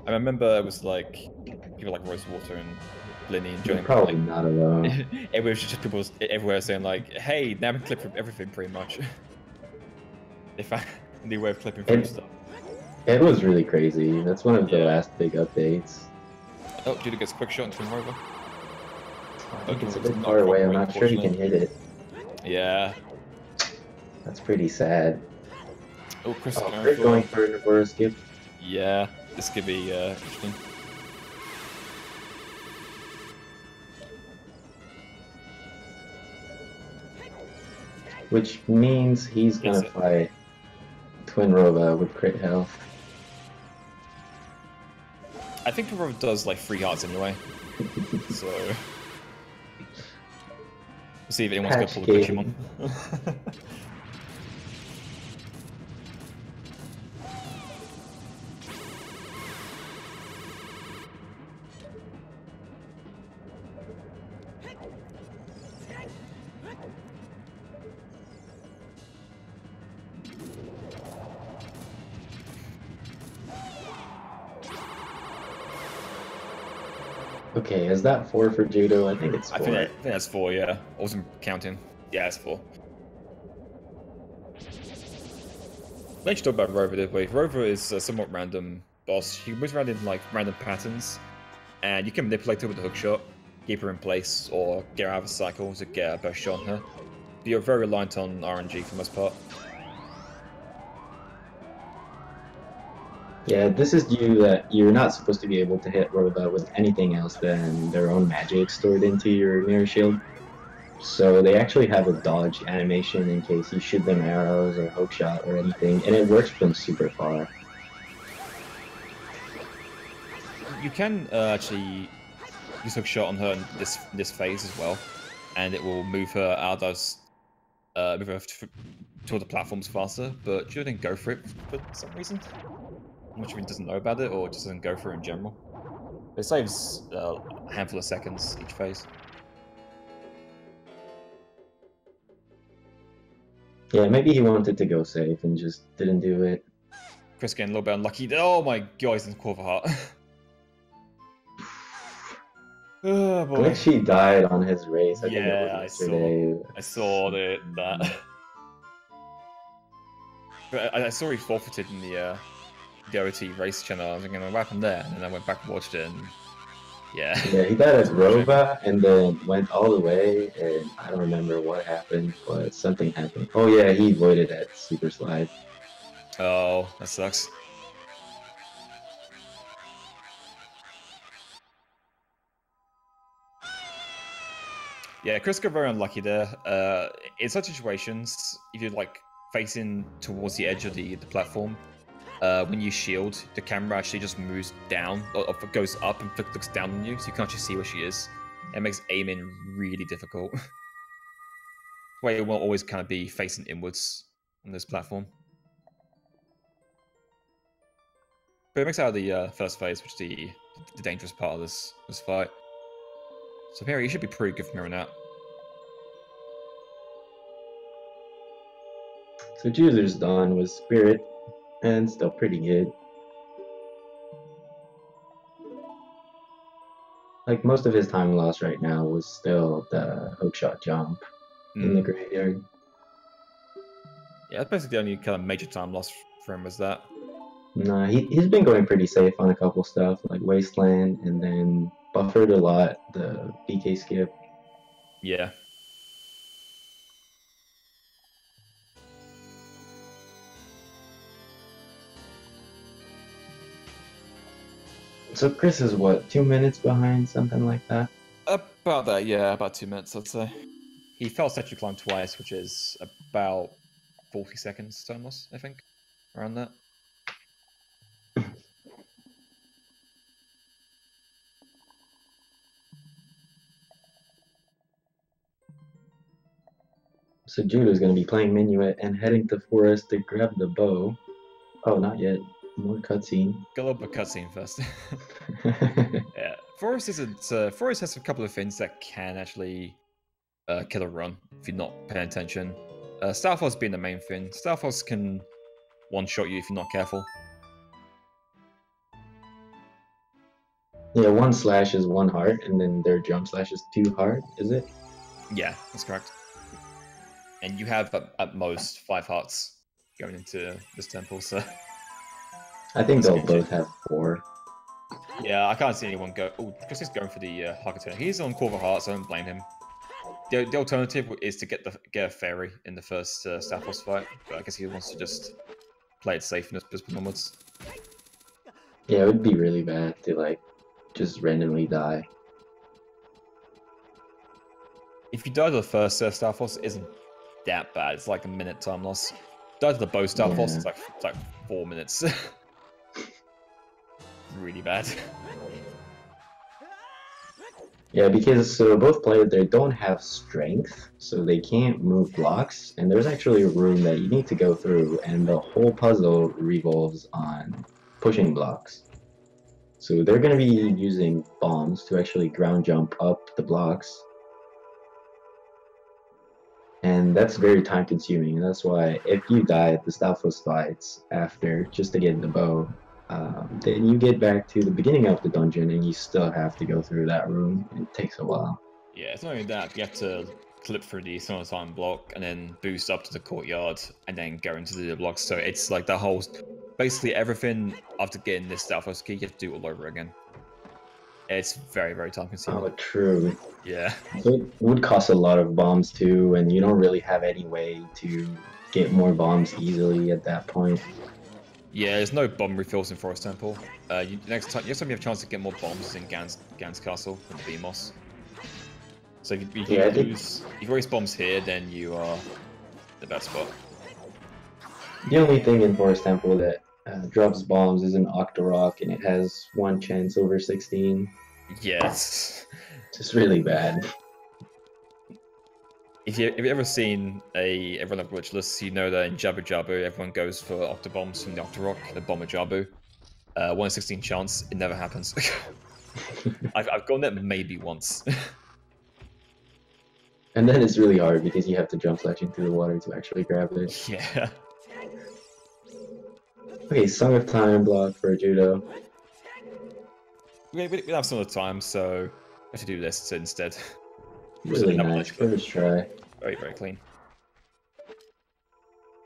I remember it was like people like Rosewater and Blinny and You're joining, probably like not alone. it was just people everywhere saying like, "Hey, now I can clip from everything pretty much." They found a new way of clipping through It, stuff. it was really crazy. That's one of the Yeah. last big updates. Oh, Judo gets a quick shot into Twin Rover. I think it's a Rover's bit not far away. I'm cooperating, not sure he can hit it. Yeah. That's pretty sad. Oh, Chris Oh, they're going for a reverse skip. Yeah, this could be interesting. Which means he's gonna fight Twin Rova with crit health. I think Twin Rover does like 3 hearts anyway. So we'll see if anyone's gonna pull the Digimon. Okay, is that 4 for Judo? I think it's 4. I think that's 4, yeah. I wasn't counting. Yeah, it's 4. Let's talk about Rover this way. Rover is a somewhat random boss. He moves around in like random patterns, and you can manipulate her with the hook shot, keep her in place, or get her out of a cycle to get a burst shot on her. But you're very reliant on RNG for the most part. Yeah, this is due that you're not supposed to be able to hit Rova with anything else than their own magic stored into your mirror shield. So they actually have a dodge animation in case you shoot them arrows or hook shot or anything, and it works from super far. You can actually use hook shot on her in this phase as well, and it will move her out of move her toward the platforms faster. But she didn't go for it for some reason. I'm not sure if he doesn't know about it or just doesn't go for it in general. It saves a handful of seconds each phase. Yeah, maybe he wanted to go safe and just didn't do it. Chris getting a little bit unlucky. Oh my god, he's in the quarter heart. Oh boy. Glitchy died on his race. I think it was Yeah, yesterday. I saw that. But I saw he forfeited in the OoT race channel. I was thinking, what happened there? And then I went back and watched it, and yeah. Yeah, he died at Rova and then went all the way, and I don't remember what happened, but something happened. Oh yeah, he avoided that super slide. Oh, that sucks. Yeah, Chris got very unlucky there. In such situations, if you're like facing towards the edge of the platform, when you shield, the camera actually just moves down, or goes up and looks down on you, so you can't actually see where she is. It makes aiming really difficult. Where it will always kind of be facing inwards on this platform. But it makes out of the first phase, which is the dangerous part of this fight. So here, you should be pretty good from here on out. So Judo's done with Spirit, and still pretty good. Like, most of his time lost right now was still the hookshot jump in the graveyard. Yeah, that's basically the only kind of major time loss for him was that. Nah, he's been going pretty safe on a couple stuff, like Wasteland, and then buffered a lot, the BK skip. Yeah. So Chris is what, 2 minutes behind, something like that? About that, yeah, about 2 minutes, I'd say. He fell statue climb twice, which is about 40 seconds time loss, I think, around that. So Judo's going to be playing Minuet and heading to Forest to grab the bow. Oh, not yet. More cutscene. Got a little bit of cutscene first. Yeah, Forest isn't. Forest has a couple of things that can actually kill a run if you're not paying attention. Starforce being the main thing. Starforce can one-shot you if you're not careful. Yeah, one slash is 1 heart, and then their jump slash is 2 heart, is it? Yeah, that's correct. And you have at most 5 hearts going into this temple, so... I think they'll both have 4. Yeah, I can't see anyone go... Oh, Chris is going for the Hakata. He's on Core of Hearts, so I don't blame him. The alternative is to get a fairy in the first staff boss fight, but I guess he wants to just play it safe and just put onwards. Yeah, it would be really bad to, like, just randomly die. If you die to the first staff boss, it isn't that bad. It's like a minute time loss. Die to the bow staff boss, it's like 4 minutes. Really bad. Yeah, because so both players, they don't have strength, so they can't move blocks, and there's actually a room that you need to go through, and the whole puzzle revolves on pushing blocks. So they're going to be using bombs to actually ground jump up the blocks, and that's very time consuming, and that's why if you die at the Stalfos fights after just to get the bow, then you get back to the beginning of the dungeon and you still have to go through that room. It takes a while. Yeah, it's not only that, you have to clip through the time block and then boost up to the courtyard and then go into the blocks. So it's like the whole, basically everything after getting this Stalfos key, you have to do all over again. It's very, very time consuming. Oh, true. Yeah. So it would cost a lot of bombs too, and you don't really have any way to get more bombs easily at that point. Yeah, there's no bomb refills in Forest Temple. Next time you have a chance to get more bombs in Gans Castle and BMOS. So if you waste bombs here, then you are the best spot. The only thing in Forest Temple that drops bombs is an Octorok, and it has 1 chance over 16. Yes. Just really bad. If you've ever seen a run of Glitchless, you know that in Jabu Jabu, everyone goes for Octobombs from the Octorok, the Bomber Jabu. 1 in 16 chance, it never happens. I've gotten it maybe once. And then it's really hard because you have to jump slash into the water to actually grab it. Yeah. Okay, Song of Time block for Judo. We have some of the time, so we have to do this instead. Really nice, first try. Very, very clean.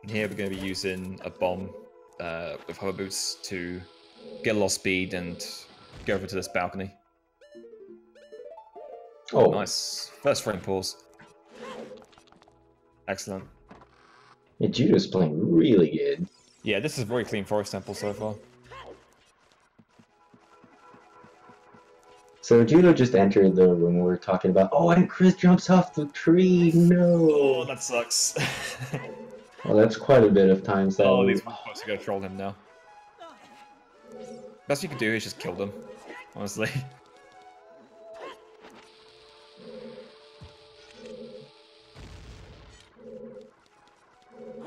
And here we're going to be using a bomb with hover boots to get a lot of speed and go over to this balcony. Oh, nice. First frame pause. Excellent. Yeah, Judo's playing really good. Yeah, this is a very clean Forest Temple so far. So Judo just entered the room we were talking about. Oh, and Chris jumps off the tree. No. Oh, that sucks. Well, that's quite a bit of time. So oh, these ones are supposed to go troll him now. Best you can do is just kill them, honestly.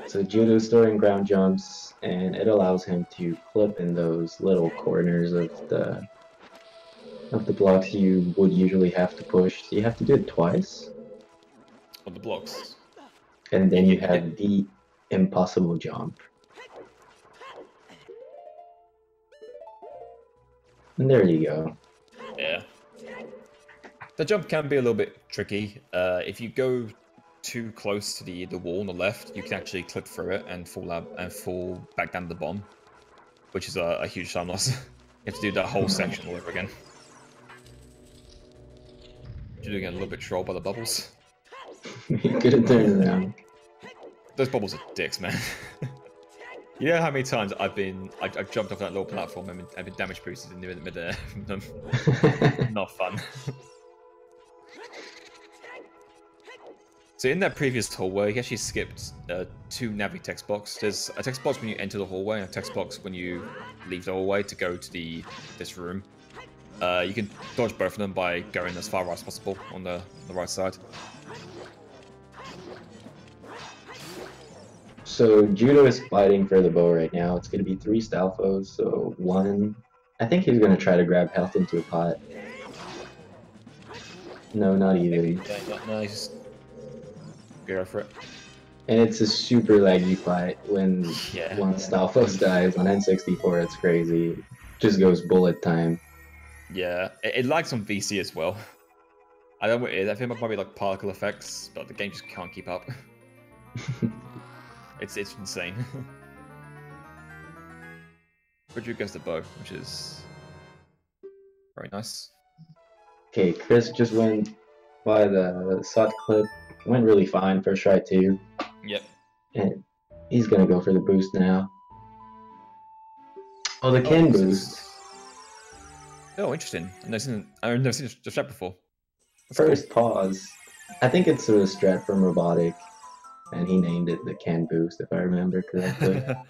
So Judo's storing ground jumps, and it allows him to clip in those little corners of the blocks you would usually have to push. So you have to do it twice. On the blocks. And then you have the impossible jump. And there you go. Yeah. The jump can be a little bit tricky. If you go too close to the wall on the left, you can actually clip through it and fall back down to the bomb, which is a huge time loss. You have to do that whole section all over again. You're getting a little bit trolled by the bubbles. You could have turned around. Those bubbles are dicks, man. You know how many times I've jumped off that little platform and I've been damage boosted in mid-air from them. Not fun. So in that previous hallway, he actually skipped 2 Navi text box. There's a text box when you enter the hallway and a text box when you leave the hallway to go to this room. You can dodge both of them by going as far right as possible on the right side. So Judo is fighting for the bow right now. It's going to be 3 Stalfos, so 1. I think he's going to try to grab health into a pot. No, not even. No, he's just go for it. And it's a super laggy fight when Yeah. one Stalfos dies on N64. It's crazy. Just goes bullet time. Yeah, it lags on VC as well. I don't know what it is. I think it might be like particle effects, but the game just can't keep up. It's insane. Rodrigo goes the bow, which is very nice. Okay, Chris just went by the SOT clip. Went really fine first try too. Yep. And he's gonna go for the boost now. Oh, the Oh, Ken this boost. is- Oh, interesting. I've never seen the strat before. That's First pause. I think it's a strat from Robotic, and he named it the Ken boost if I remember correctly. cool.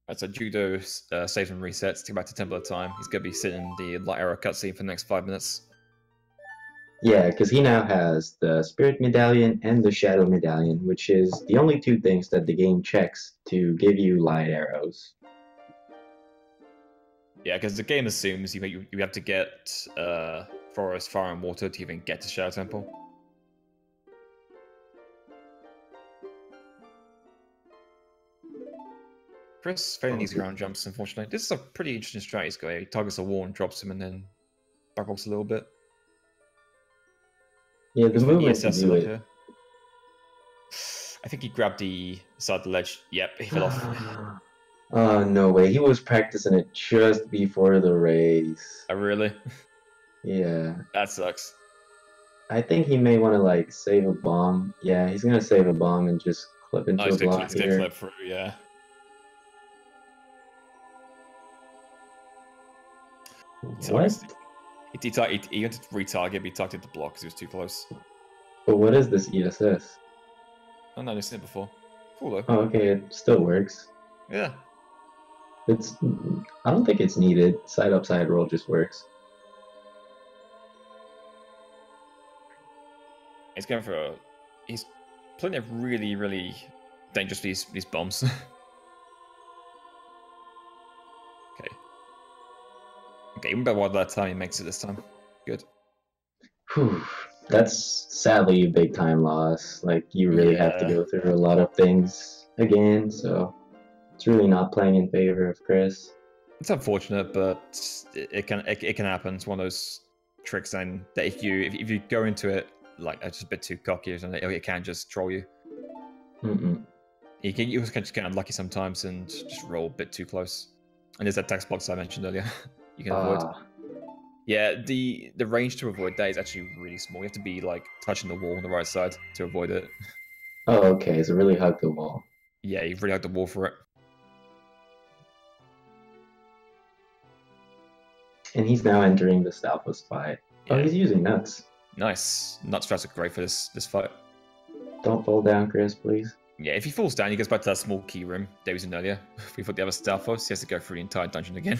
Right, so Judo saves and resets to go back to Temple of Time. He's going to be sitting in the light arrow cutscene for the next 5 minutes. Yeah, because he now has the Spirit Medallion and the Shadow Medallion, which is the only two things that the game checks to give you light arrows. Yeah, because the game assumes you have to get forest, fire, and water to even get to Shadow Temple. Chris failing easy ground jumps, unfortunately. This is a pretty interesting strat he's got here. He targets a wall and drops him and then backbox a little bit. Yeah, the He's movement to ESS do up it. here. I think he grabbed the side of the ledge. Yep, he fell off. Oh, no way. He was practicing it just before the race. Oh, really? Yeah. That sucks. I think he may want to, like, save a bomb. Yeah, he's going to save a bomb and just clip into Oh, a block he's gonna here. clip through, yeah. What? He went to retarget, but he targeted the block because he was too close. But what is this ESS? Oh no, I've seen it before. Cool though. Oh, okay, it still works. Yeah. I don't think it's needed. Side up, side roll just works. He's going for he's playing it really, really dangerous, these bombs. Okay. Okay, even better that time he makes it this time. Good. Whew. That's sadly a big time loss. Like, you really have to Yeah. go through a lot of things again, so it's really not playing in favor of Chris. It's unfortunate, but it can happen. It's one of those tricks, and that if you go into it like just a bit too cocky or something, it can just troll you. You also can just get unlucky sometimes and just roll a bit too close. And there's that text box I mentioned earlier. You can avoid. Yeah, the range to avoid that is actually really small. You have to be like touching the wall on the right side to avoid it. Oh, okay, so really hug the wall. Yeah, you really hug the wall for it. And he's now entering the Stalfos fight. Yeah. Oh, he's using nuts. Nice. Nut strats are great for this fight. Don't fall down, Chris, please. Yeah, if he falls down, he goes back to that small key room that he was in earlier. If we put the other Stalfos, he has to go through the entire dungeon again.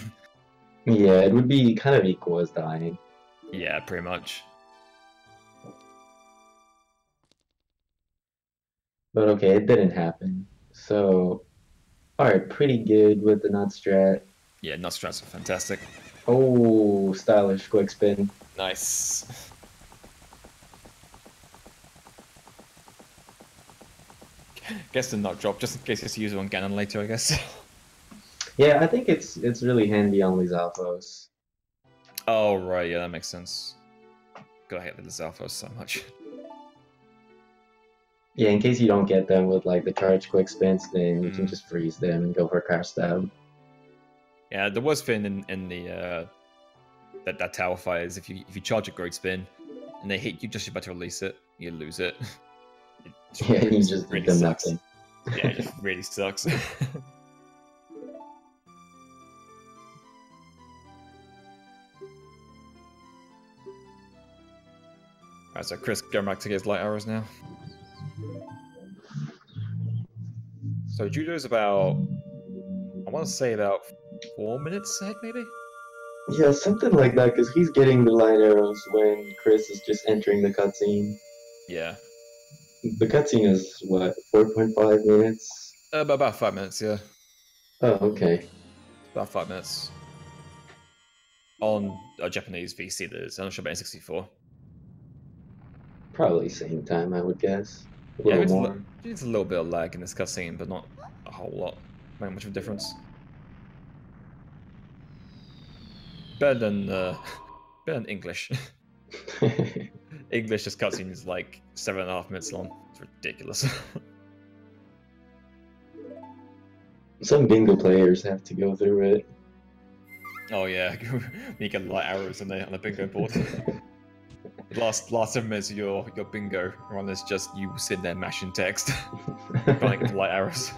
Yeah, it would be kind of equal as dying. Yeah, pretty much. But okay, it didn't happen. So, alright, pretty good with the nut strat. Yeah, nut strats are fantastic. Oh, stylish quick spin. Nice. Guess the nut drop, just in case it's used on Ganon later, I guess. Yeah, I think it's really handy on these Alphos. Oh, right, yeah, that makes sense. God, I hate the Alphos so much. Yeah, in case you don't get them with like the charge quick spins, then you can just freeze them and go for a crash stab. Yeah, the worst thing in the that tower fight is if you charge a great spin and they hit you just about to release it, you lose it. Yeah, you just really them sucks. nothing. Yeah, it just really sucks. Alright, so Chris going back to get his light arrows now. So Judo's about, I want to say about 4 minutes ahead, maybe? Yeah, something like that, because he's getting the light arrows when Chris is just entering the cutscene. Yeah. The cutscene is, what, 4.5 minutes? About 5 minutes, yeah. Oh, okay. About 5 minutes. On a Japanese VC, that is. I'm not sure about N64. Probably same time, I would guess. A Yeah, little more. it's a little bit of lag in this cutscene, but not a whole lot. Not much of a difference. Better than better than English. English, this cutscene is like 7.5 minutes long. It's ridiculous. Some bingo players have to go through it. Oh yeah, you get light arrows on the bingo board. The last 7 minutes of your bingo run is just you sitting there mashing text, trying to get the light arrows.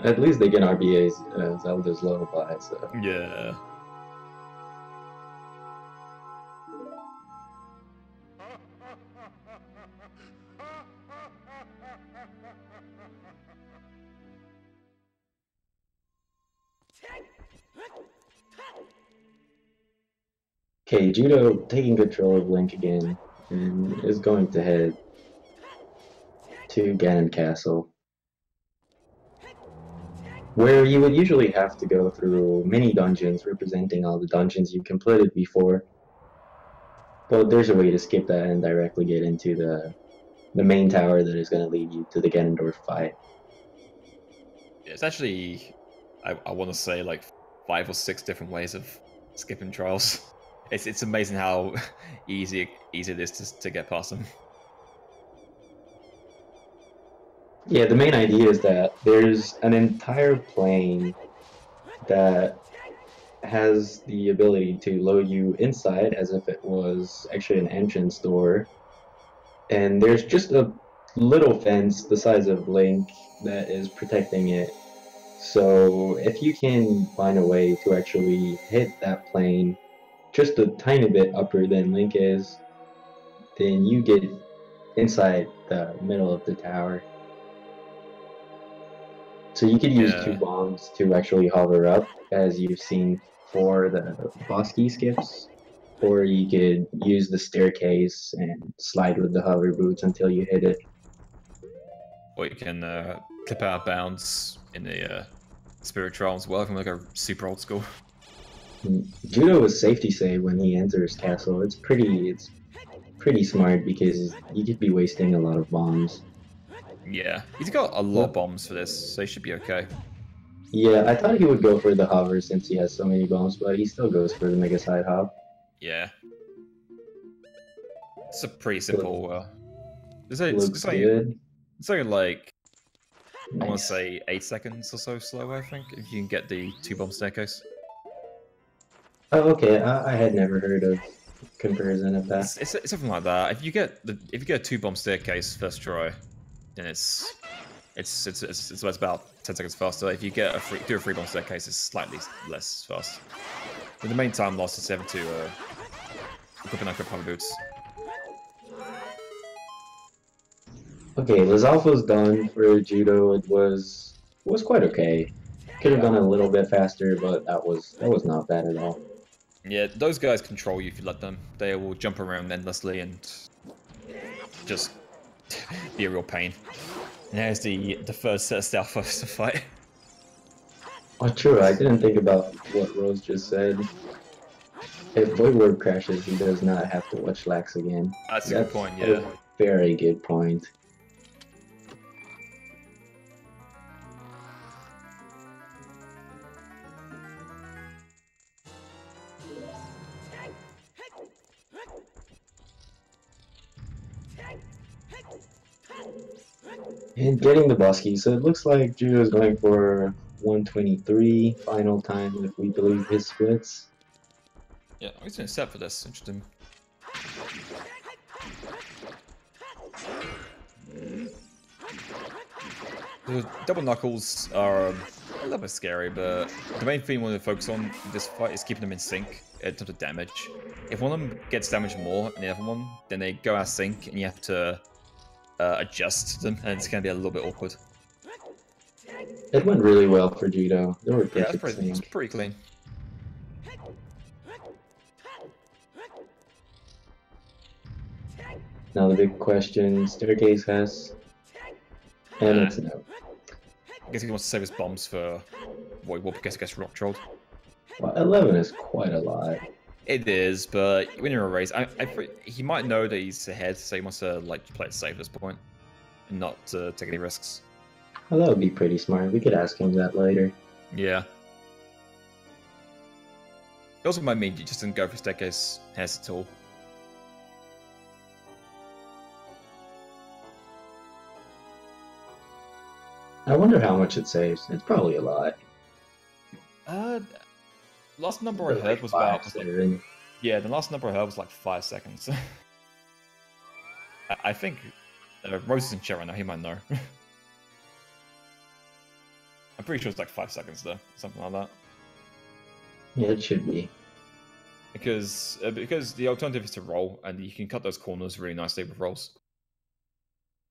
At least they get RBAs, Zelda's Lullaby, so. Yeah. Okay, Judo taking control of Link again, and is going to head to Ganon Castle, where you would usually have to go through mini dungeons representing all the dungeons you completed before. But there's a way to skip that and directly get into the main tower that is going to lead you to the Ganondorf fight. It's actually, I want to say, like 5 or 6 different ways of skipping trials. It's amazing how easy it is to get past them. Yeah, the main idea is that there's an entire plane that has the ability to load you inside as if it was actually an entrance door. And there's just a little fence the size of Link that is protecting it. So if you can find a way to actually hit that plane just a tiny bit upper than Link is, then you get inside the middle of the tower. So you could use 2 bombs to actually hover up, as you've seen for the boss key skips, or you could use the staircase and slide with the hover boots until you hit it. Or you can clip out of bounds in the Spirit Trial as well, if I'm like a super old school. Judo is safety save when he enters castle. It's pretty smart because you could be wasting a lot of bombs. Yeah, he's got a lot of bombs for this, so he should be okay. Yeah, I thought he would go for the hover since he has so many bombs, but he still goes for the Mega Side Hop. Yeah. It's a pretty simple... Looks good. It's only like, Nice. I want to say 8 seconds or so slow, I think, if you can get the 2-bomb staircase. Oh, okay. I had never heard of comparison of that. It's something like that. If you get a 2-bomb staircase first try, then it's about 10 seconds faster. If you get a 3-bomb staircase, it's slightly less fast. But the main time loss is 7 to equip and unequip hover boots. Okay, Lizalfo's done for Judo. It was quite okay. Could have gone a little bit faster, but that was not bad at all. Yeah, those guys control you if you let them. They will jump around endlessly and just be a real pain. And there's the first set of stealth first to fight. Oh, true. I didn't think about what Rose just said. If Voidward crashes, he does not have to watch Lax again. That's a good point, yeah. A very good point. And getting the boss key, so it looks like Judo is going for 123 final time if we believe his splits. Yeah, he's been set for this. Interesting. The double knuckles are a little bit scary, but the main thing we want to focus on this fight is keeping them in sync in terms of damage. If one of them gets damaged more than the other one, then they go out of sync and you have to adjust them, and it's going to be a little bit awkward. It went really well for Judo. They were perfect sync. It's pretty clean. Now the big question, staircase has, and it's no. I guess he wants to save his bombs for Void Warp, I guess he gets rock trolled. Well, 11 is quite a lot. It is, but when you're a race, he might know that he's ahead, so he wants to like play it safe at this point and not take any risks. Well, that would be pretty smart. We could ask him that later. Yeah. It also might mean you just didn't go for staircase hairs at all. I wonder how much it saves. It's probably a lot. Last number I heard was about... Yeah, the last number I heard was like 5 seconds. I think... Rose is in chat right now, he might know. I'm pretty sure it's like 5 seconds though, something like that. Yeah, it should be. Because the alternative is to roll, and you can cut those corners really nicely with rolls.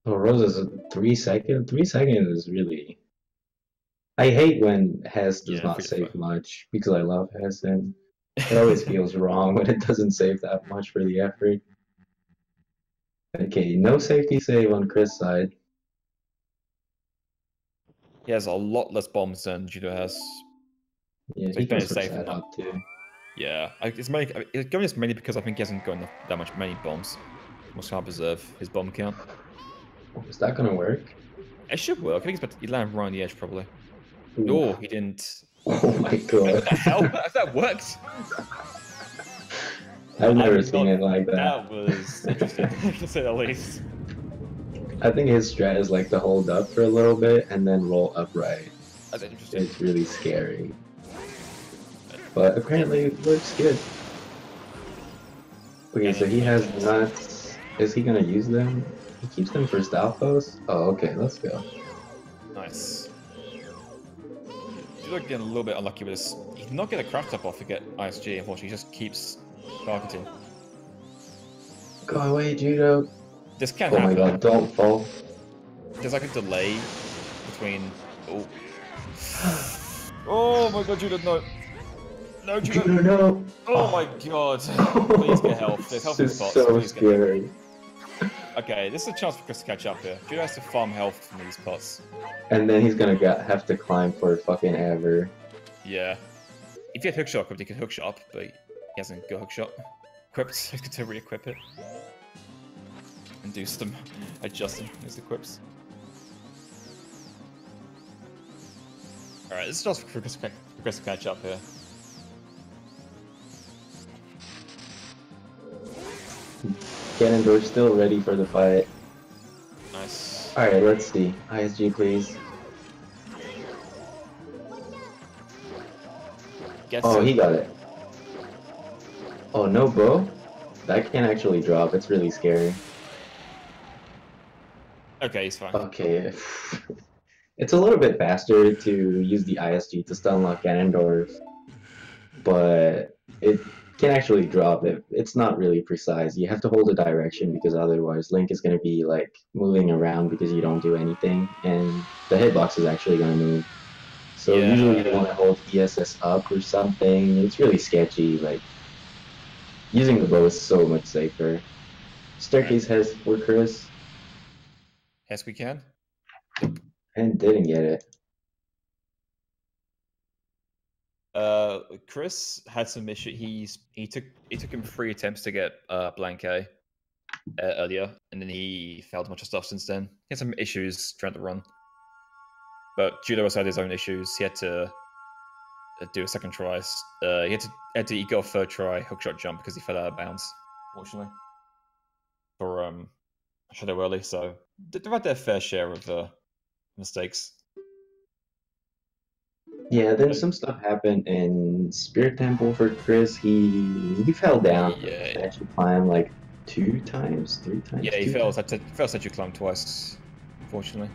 Oh, Rose is a 3 second. 3 seconds is really. I hate when Hess does not save much because I love Hess, and it always feels wrong when it doesn't save that much for the effort. Okay, no safety save on Chris' side. He has a lot less bombs than Judo has. Yeah, so he can safe that up too. Yeah, it's mainly because I think he hasn't got that many bombs. Must try to preserve his bomb count. Is that gonna work? It should work. I think he landed right on the edge probably. Ooh. Oh, he didn't. Oh my god. What the hell? That worked? I've never seen it like that. That was interesting, to say the least. I think his strat is like to hold up for a little bit and then roll upright. That's interesting. It's really scary. But apparently it works good. Okay, so he has nuts. Is he gonna use them? He keeps them for style posts? Oh, okay, let's go. Nice. Judo getting a little bit unlucky with this. He did not get a craft up off to get ISG, unfortunately. He just keeps targeting. Go away, Judo. This can't happen. happen. Oh my god, don't fall. There's like a delay between... Oh. Oh my god, Judo, no. No, Judo. Judo, no. Oh my god. Please get health. There's health in the spots. So scary. Okay, this is a chance for Chris to catch up here. Judo has to farm health from these pots. And then he's gonna have to climb for fucking ever. Yeah. If he had hookshot equipped, he could hookshot, but he hasn't got hookshot equipped, so he's got to re-equip it. And do some adjusting his equips. Alright, this is just for Chris to catch up here. Ganondorf's still ready for the fight. Nice. Alright, let's see. ISG, please. He got it. Oh, no bow? That can't actually drop. It's really scary. Okay, he's fine. Okay. It's a little bit faster to use the ISG to stun lock Ganondorf, but it can actually drop it. It's not really precise. You have to hold a direction because otherwise Link is going to be like moving around because you don't do anything, and the hitbox is actually going to move. So usually you want to hold ESS up or something. It's really sketchy. Like using the bow is so much safer. Staircase has for Chris. Yes, we can. And didn't get it. Chris had some issue. He took him 3 attempts to get blank A earlier, and then he failed a bunch of stuff since then. He had some issues trying to run, but Judo also had his own issues. He had to do a second try. He had to go a third try hookshot jump because he fell out of bounds, fortunately, for Shadow early. So they've had their fair share of mistakes. Yeah, then some stuff happened in Spirit Temple for Chris. He fell down. Yeah. Actually climbed like 2 times, 3 times. Yeah, he fell such a climb twice, unfortunately.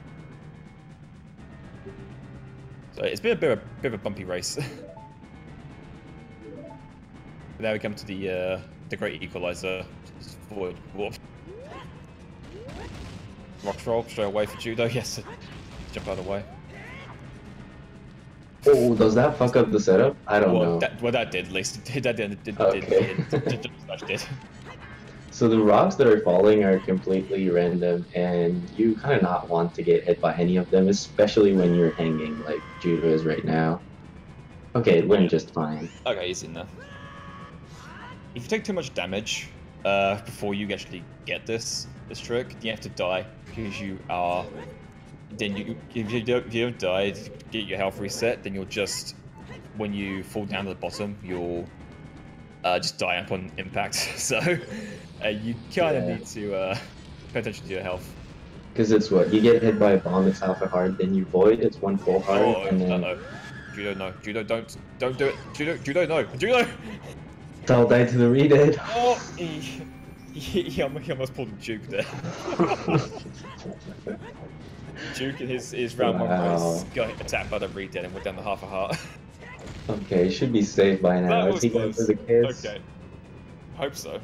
So it's been a bit of a bumpy race. Now we come to the great equalizer. Just forward warp. Rock roll straight away for Judo. Yes, jump out of the way. Oh, does that fuck up the setup? I don't know. That did, at least. That did. Okay. Did. So the rocks that are falling are completely random, and you kind of not want to get hit by any of them, especially when you're hanging like Judo is right now. Okay, it went just fine. Okay, he's in there. if you take too much damage before you actually get this trick, you have to die because you are. Then if you don't die, to get your health reset, then you'll just, when you fall down to the bottom, you'll just die upon impact. So you kind of need to pay attention to your health. Because it's what, you get hit by a bomb, it's half a heart, then you void, it's one full heart, and then... Judo, no. Judo, don't do it. Judo, no. Judo! I'll die to the redead. Oh, he almost pulled a juke there. Juke in his round one race got attacked by the redead and went down to half a heart. Okay, he should be safe by now. Is he going for the kiss? Okay. Hope so.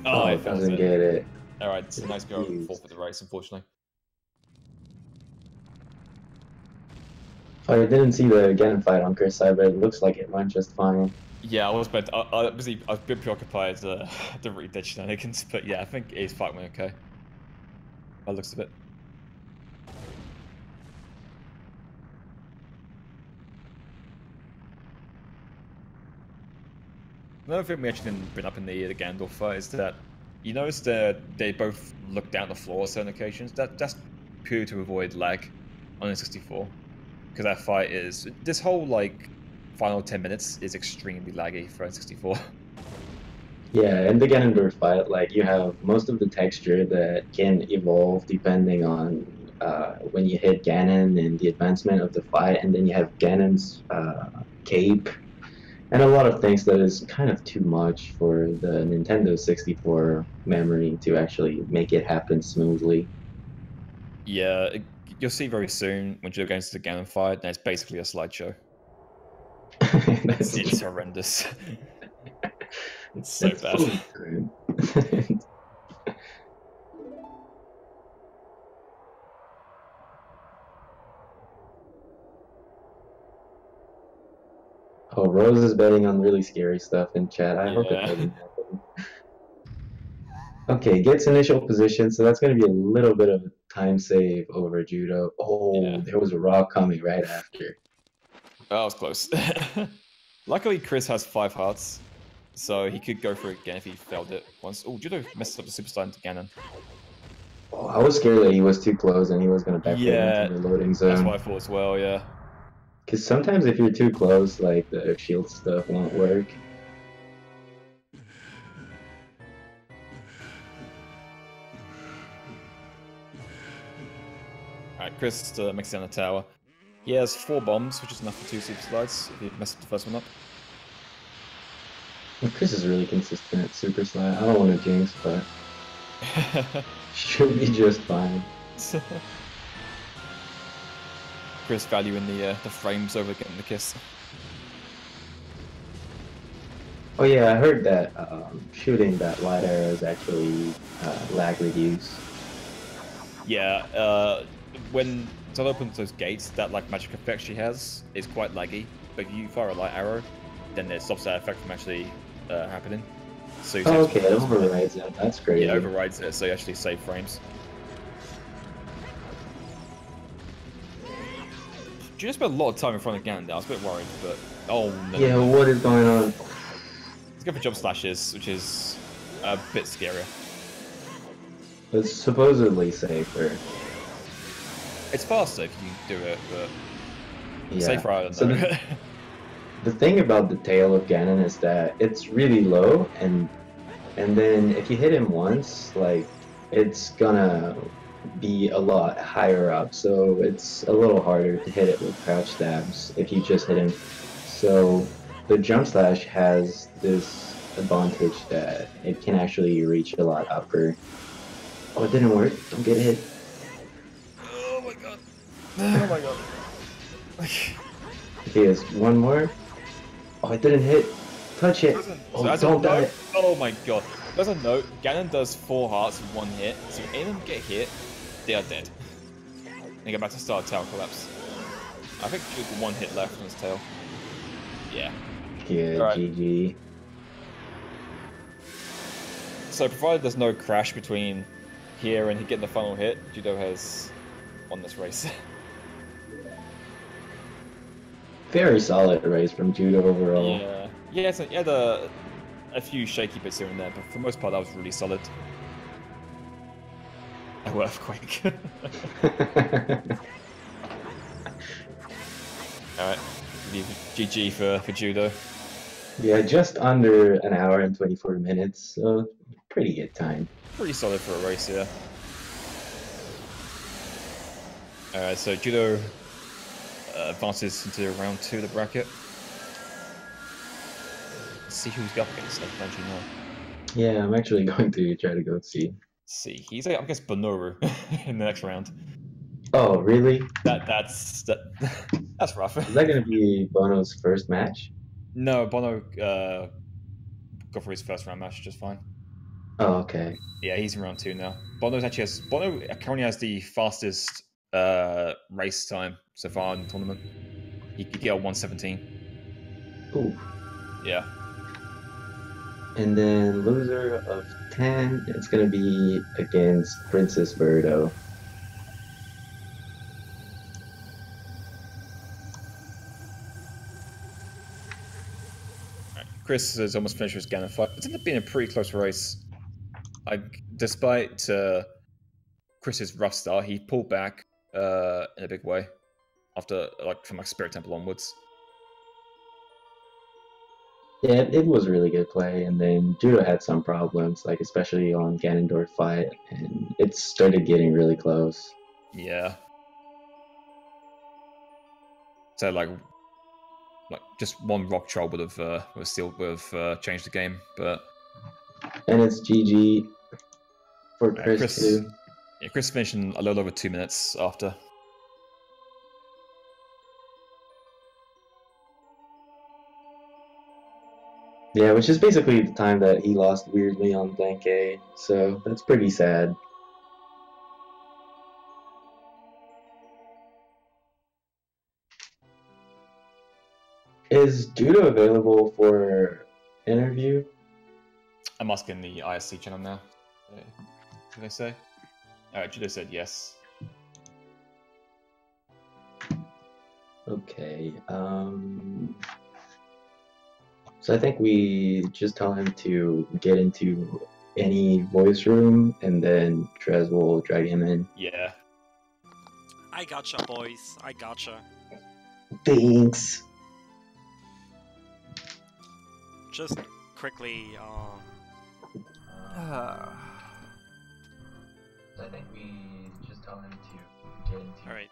Oh, he doesn't get it. Alright, it's a nice go fall for the race, unfortunately. Oh, I didn't see the Ganon fight on Chris' side, but it looks like it went just fine. Yeah, I was a bit preoccupied the redead shenanigans, but yeah, I think his fight went okay. By the looks of it. Another thing we actually didn't bring up in the Gandalf fight is that you notice that they both look down the floor on certain occasions. That's pure to avoid lag on the 64, because that fight is this whole like final 10 minutes is extremely laggy for N64. Yeah, in the Ganondorf fight, like you have most of the texture that can evolve depending on when you hit Ganon and the advancement of the fight, and then you have Ganon's cape. And a lot of things that is kind of too much for the Nintendo 64 memory to actually make it happen smoothly. Yeah, you'll see very soon when you're going to the Ganon fight, and it's basically a slideshow. It's horrendous. It's so bad. Oh, Rose is betting on really scary stuff in chat. I hope it doesn't happen. Okay, gets initial position, so that's going to be a little bit of a time save over Judo. Oh, yeah. There was a rock coming right after. Oh, that was close. Luckily, Chris has 5 hearts, so he could go for it again if he failed it once. Oh, Judo messed up the Superstar into Ganon. Oh, I was scared that he was too close and he was going to backflip into the loading zone. That's what I thought as well, yeah. Because sometimes if you're too close, like, the shield stuff won't work. Alright, Chris makes it down the tower. He has 4 bombs, which is enough for 2 super slides if he messed up the first one up. Well, Chris is really consistent at super slide. I don't want to jinx, but should be just fine. Chris valuing the frames over getting the kiss. Oh yeah, I heard that shooting that light arrow is actually lag reduced. Yeah, when Zelda opens those gates, that like magic effect she has is quite laggy. But if you fire a light arrow, then it stops that effect from actually happening. So oh, okay, it overrides it. That's great. Yeah, it overrides it, so you actually save frames. You just spent a lot of time in front of Ganon there. I was a bit worried, but oh no. Yeah, what is going on? Let's go for jump slashes, which is a bit scarier. It's supposedly safer. It's faster if you do it, but yeah. Safer, I don't know. The thing about the tail of Ganon is that it's really low, and then if you hit him once, like, it's gonna be a lot higher up, so it's a little harder to hit it with crouch stabs if you just hit him. So the jump slash has this advantage that it can actually reach a lot upper. Oh, it didn't work. Don't get hit. Oh my god. Oh my god. Okay, it's one more. Oh, it didn't hit. Touch it. Oh, don't die. Oh my god. There's a note. Ganon does 4 hearts with 1 hit, so if any of them get hit, they are dead. They go back to start tower collapse. I think just 1 hit left on his tail. Yeah. Yeah, right. GG. So provided there's no crash between here and getting the final hit, Judo has won this race. Very solid race from Judo overall. Yeah. Yeah, so he had a a few shaky bits here and there, but for the most part, that was really solid. Oh, earthquake. Alright, GG for Judo. Yeah, just under an hour and 24 minutes, so pretty good time. Pretty solid for a race, yeah. Alright, so Judo advances into round 2 of the bracket. Let's see who's up against, I don't actually know. Yeah, I'm actually going to try to go see. Let's see, he's up against Bonoru in the next round. Oh, really? That's rough. Is that going to be Bono's first match? No, Bono got for his first round match just fine. Oh, okay. Yeah, he's in round 2 now. Bono currently has the fastest race time so far in the tournament. He could get a 1:17. Ooh. Yeah. And then loser of 10, it's going to be against Princess Birdo. Chris has almost finished his Ganon fight. It's ended up being a pretty close race. Despite Chris's rough start, he pulled back in a big way after, from Spirit Temple onwards. Yeah, it was really good play, and then Judo had some problems, especially on Ganondorf fight, and it started getting really close. Yeah. So just one rock troll would have changed the game, but. And it's GG for Chris too. Yeah, Chris finished in a little over 2 minutes after. Yeah, which is basically the time that he lost weirdly on Blank A, so that's pretty sad. Is Judo available for interview? I'm asking the ISC channel now. What did they say? Alright, Judo said yes. Okay, so I think we just tell him to get into any voice room, and then Trez will drag him in. Yeah. I gotcha, boys. I gotcha. Thanks. Just quickly, I think we just tell him to get into Alright.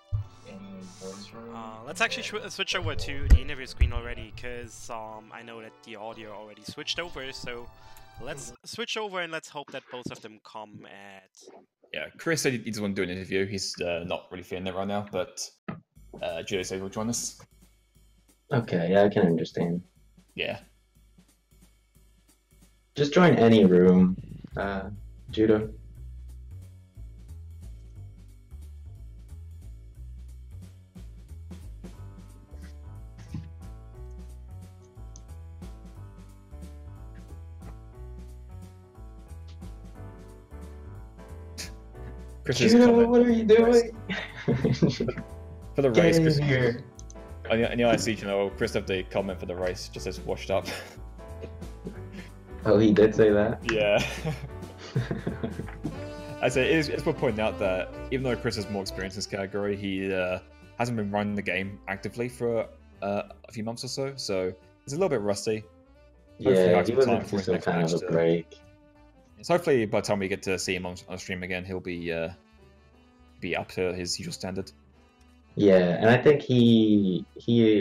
any voice room. Let's actually switch over to the interview screen already, because I know that the audio already switched over, so let's switch over and let's hope that both of them come at... Yeah, Chris said he doesn't want to do an interview. He's not really feeling it right now, but Judo said he'll join us. Okay, yeah, I can understand. Yeah. Just join any room, Judo. Judo, what are you doing? For the race, Get in here. On the IC channel, Chris had the comment for the race just says washed up. Oh, he did say that? Yeah. I say it's worth pointing out that even though Chris has more experience in this category, he hasn't been running the game actively for a few months or so, so he's a little bit rusty. Yeah, he was into some kind of a break. So hopefully by the time we get to see him on stream again, he'll be up to his usual standard. Yeah, and I think he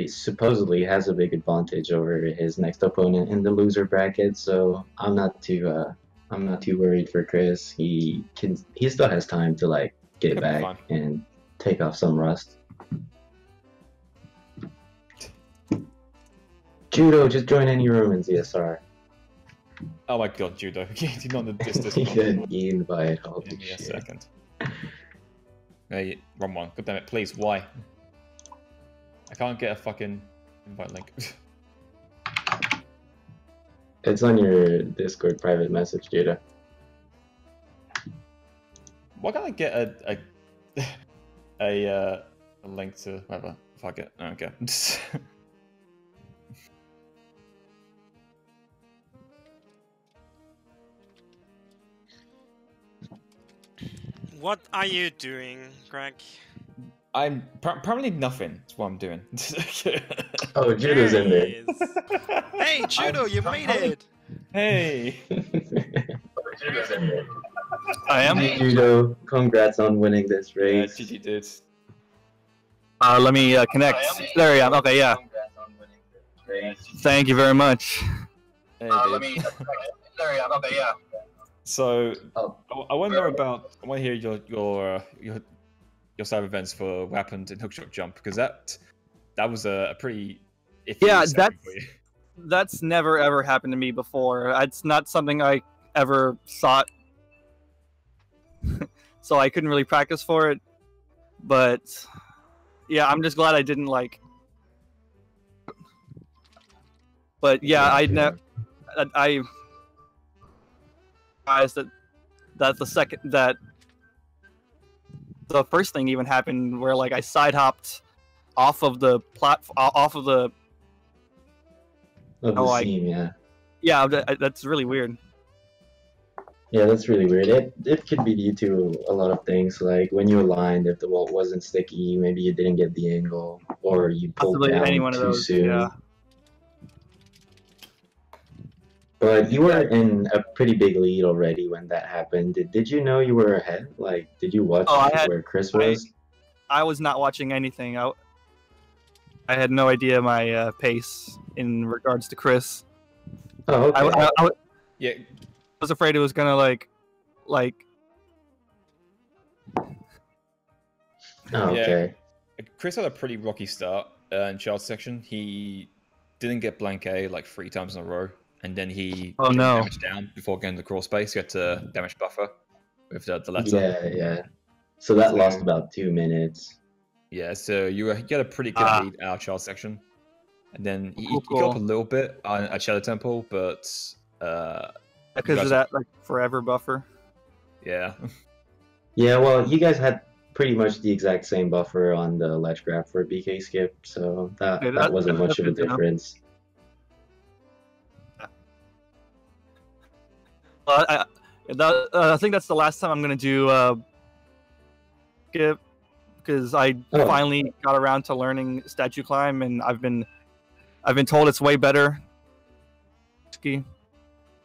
supposedly has a big advantage over his next opponent in the loser bracket, so I'm not too worried for Chris. He still has time to get back and take off some rust. Judo, just join any room in ZSR. Oh my god, Judo. He's not the distance. He did invite. Holy Give me a shit. second. Hey, wrong one. God damn it, please, why? I can't get a fucking invite link. It's on your Discord private message, Judo. Why can't I get a link to whatever? Fuck it. Okay. What are you doing, Greg? I'm apparently nothing. That's what I'm doing. Oh, Judo's There in he there. is. Hey, Judo, you made it! Hey. Judo's in there. I am. GG, Judo. Congrats on winning this Yeah, race. GG did. Let me connect. There I am. Okay, yeah. Thank you very much. Hey, dude. There I am. Okay, yeah. So Oh. I want to know about. I want to hear your side of events for what happened in hookshot jump, because that was a pretty iffy Yeah, section for you. That's never ever happened to me before. It's not something I ever sought, so I couldn't really practice for it. But yeah, I'm just glad I didn't like. But yeah, I realized that the first thing even happened where like I side hopped off of the Seam, yeah. Yeah, that's really weird. Yeah, that's really weird. It could be due to a lot of things, like when you aligned, if the wall wasn't sticky, maybe you didn't get the angle, or you pulled Possibly down any one of too those, soon. yeah. But you were in a pretty big lead already when that happened. Did you know you were ahead? Like, did you watch where Chris was? I was not watching anything. I had no idea my pace in regards to Chris. Oh, okay. I Yeah. was afraid it was gonna like. Oh, okay. Yeah. Chris had a pretty rocky start in Charles section. He didn't get blank A like 3 times in a row, and then he damaged down before getting the crawl space. He had to damage buffer with the letter. Yeah. So that lost about 2 minutes. Yeah, so you had a pretty good lead out of Charles section, and then you got up a little bit at Shadow Temple, but because of that like forever buffer. Yeah. Yeah, well, you guys had pretty much the exact same buffer on the ledge grab for BK skip, so that wasn't much of a difference. I think that's the last time I'm gonna do skip, because I finally got around to learning statue climb, and I've been told it's way better. Ski.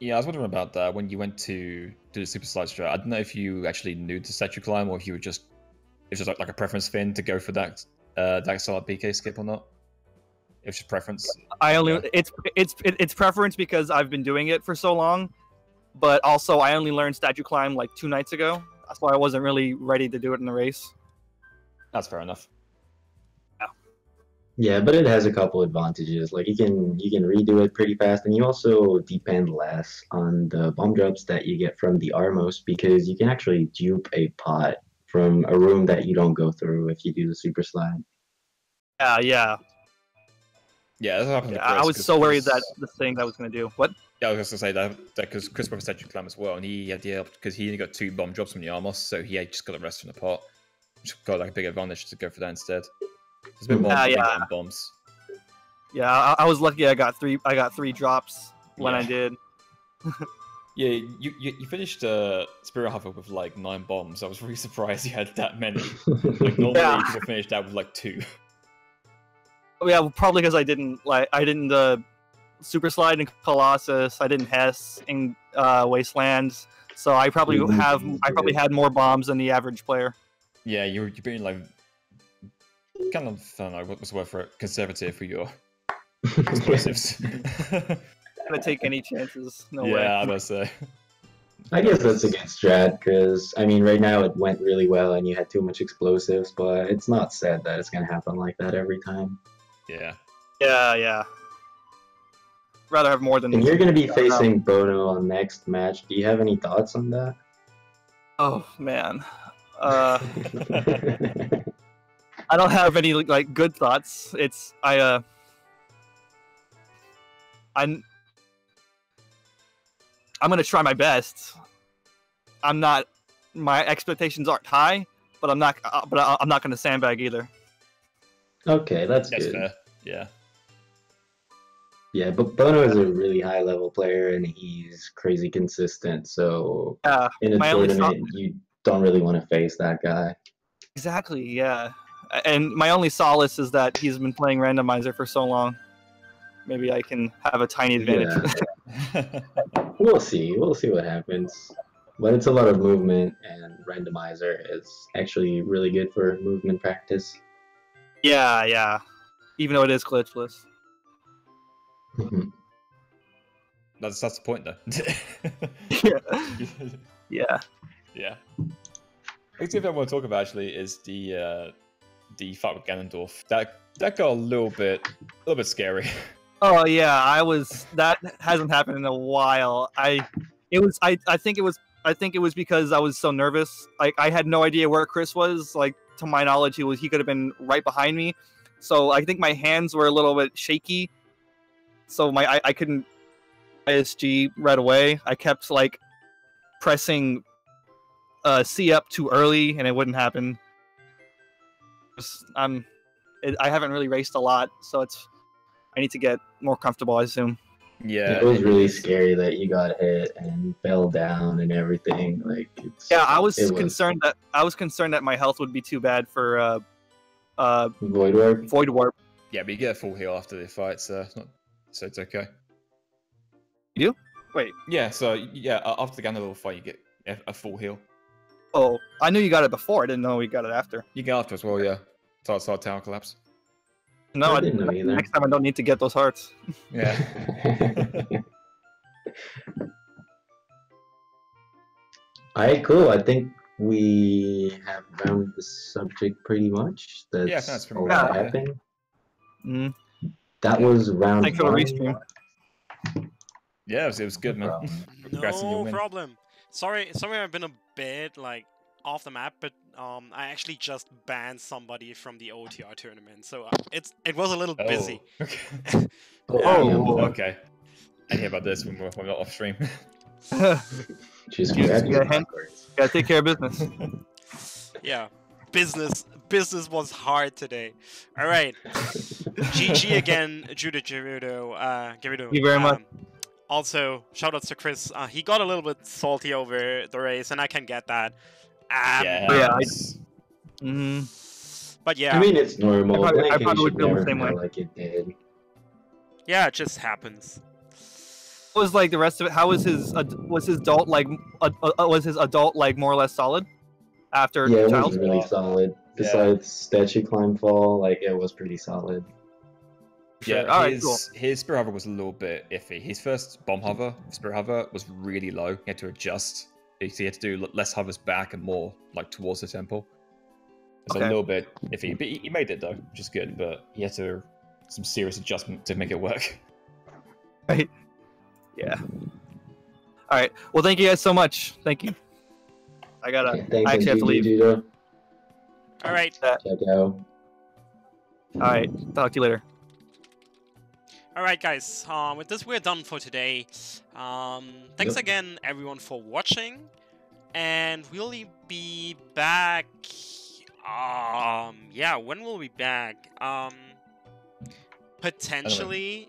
Yeah, I was wondering about that when you went to do the super slide strat. I don't know if you actually knew the statue climb, or if you were just like a preference thing to go for that solid BK skip or not. It was just preference. It's preference because I've been doing it for so long, but also I only learned statue climb like 2 nights ago. That's why I wasn't really ready to do it in the race. That's fair enough. Yeah, but it has a couple advantages. Like you can redo it pretty fast, and you also depend less on the bomb drops that you get from the Armos, because you can actually dupe a pot from a room that you don't go through if you do the super slide. Yeah, that's what happened to Chris. I was so worried that the thing I was going to do. What? Yeah, I was going to say that because Chris went for statue climb as well, and he had the help because he only got 2 bomb drops from the Armos, so he had just got the rest from the pot. Which got like a big advantage to go for that instead. There's a bit more bombs. Yeah, I was lucky. I got 3 drops when I did. Yeah, you finished Spirit Hover with like 9 bombs. I was really surprised you had that many. Like normally you could have finished that with like 2. Yeah, well, probably because I didn't super slide in Colossus. I didn't Hess in Wastelands, so I probably had more bombs than the average player. Yeah, you're being like kind of, I don't know, what was the word for it? Conservative for your explosives. Gonna take any chances. No way. Yeah, I must say. I guess that's a good strat, because I mean, right now it went really well and you had too much explosives, but it's not said that it's gonna happen like that every time. Yeah. Yeah. Rather have more than. And you're gonna be facing Bono on next match. Do you have any thoughts on that? Oh man. I don't have any like good thoughts. I'm gonna try my best. My expectations aren't high, but I'm not gonna sandbag either. Okay, that's good. Fair. Yeah. Yeah, but Bono is a really high level player and he's crazy consistent. So in a tournament, you don't really want to face that guy. Exactly, yeah. And my only solace is that he's been playing randomizer for so long. Maybe I can have a tiny advantage. Yeah. We'll see. We'll see what happens. But it's a lot of movement, and randomizer is actually really good for movement practice. Yeah, yeah. Even though it is glitchless. That's the point, though. Yeah. Yeah. I think the thing I want to talk about actually is the fight with Ganondorf. That got a little bit scary. Oh yeah, that hasn't happened in a while. I think it was because I was so nervous. Like I had no idea where Chris was. Like to my knowledge, he could have been right behind me. So I think my hands were a little bit shaky. So I couldn't ISG right away. I kept like pressing C up too early, and it wouldn't happen. I haven't really raced a lot, so I need to get more comfortable, I assume. Yeah, it was really scary that you got hit and fell down and everything. Like, I was concerned that my health would be too bad for Void Warp. Void Warp. Yeah, but you get a full heal after the fight, so it's okay. You do? Wait. Yeah, so yeah, after the Ganondorf fight, you get a full heal. Oh, I knew you got it before. I didn't know you got it after. You get after as well, yeah. Start tower collapse. No, I didn't know either. Next time I don't need to get those hearts. Yeah. Alright, cool. I think we have rounded the subject pretty much. That's pretty all much that it, yeah. happened. Mm. That was round Thanks for the 1. restream. Yeah, it was good, man. Congrats on your No win. problem. Sorry, I've been a bit like off the map, but I actually just banned somebody from the OTR tournament, so it was a little busy. Okay. Oh, Okay. I hear about this when we're not off stream. Just Gotta take care of business. Yeah, business was hard today. All right, GG again, Judogerudo. Thank you very much. Also, shoutouts to Chris. He got a little bit salty over the race, and I can get that. But yeah, I mean, it's normal. I probably would feel the same way. Like it did. Yeah, it just happens. What was like the rest of it? How was his adult like more or less solid after Yeah, it child? was really solid. Besides statue climb fall, like it was pretty solid. Yeah, All right, cool. His Spirit Hover was a little bit iffy. His first Bomb Hover, Spirit Hover, was really low. He had to adjust. He had to do less hovers back and more like towards the temple. It's a little bit iffy, but he made it though, which is good. But he had to some serious adjustment to make it work. Right. Yeah. All right. Well, thank you guys so much. Thank you. I actually have to leave. Judo. All right. Ciao. All right. Talk to you later. All right, guys. With this, we're done for today. Thanks again, everyone, for watching, and we'll be back. Yeah, when will we be back? Potentially,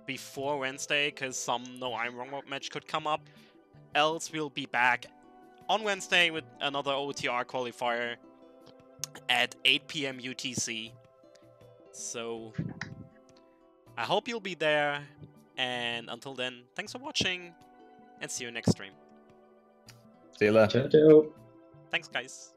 before Wednesday, because some No I'm Wrong match could come up. Else, we'll be back on Wednesday with another OTR qualifier at 8 PM UTC. So, I hope you'll be there, and until then, thanks for watching, and see you next stream. See you later. Ciao. Thanks, guys.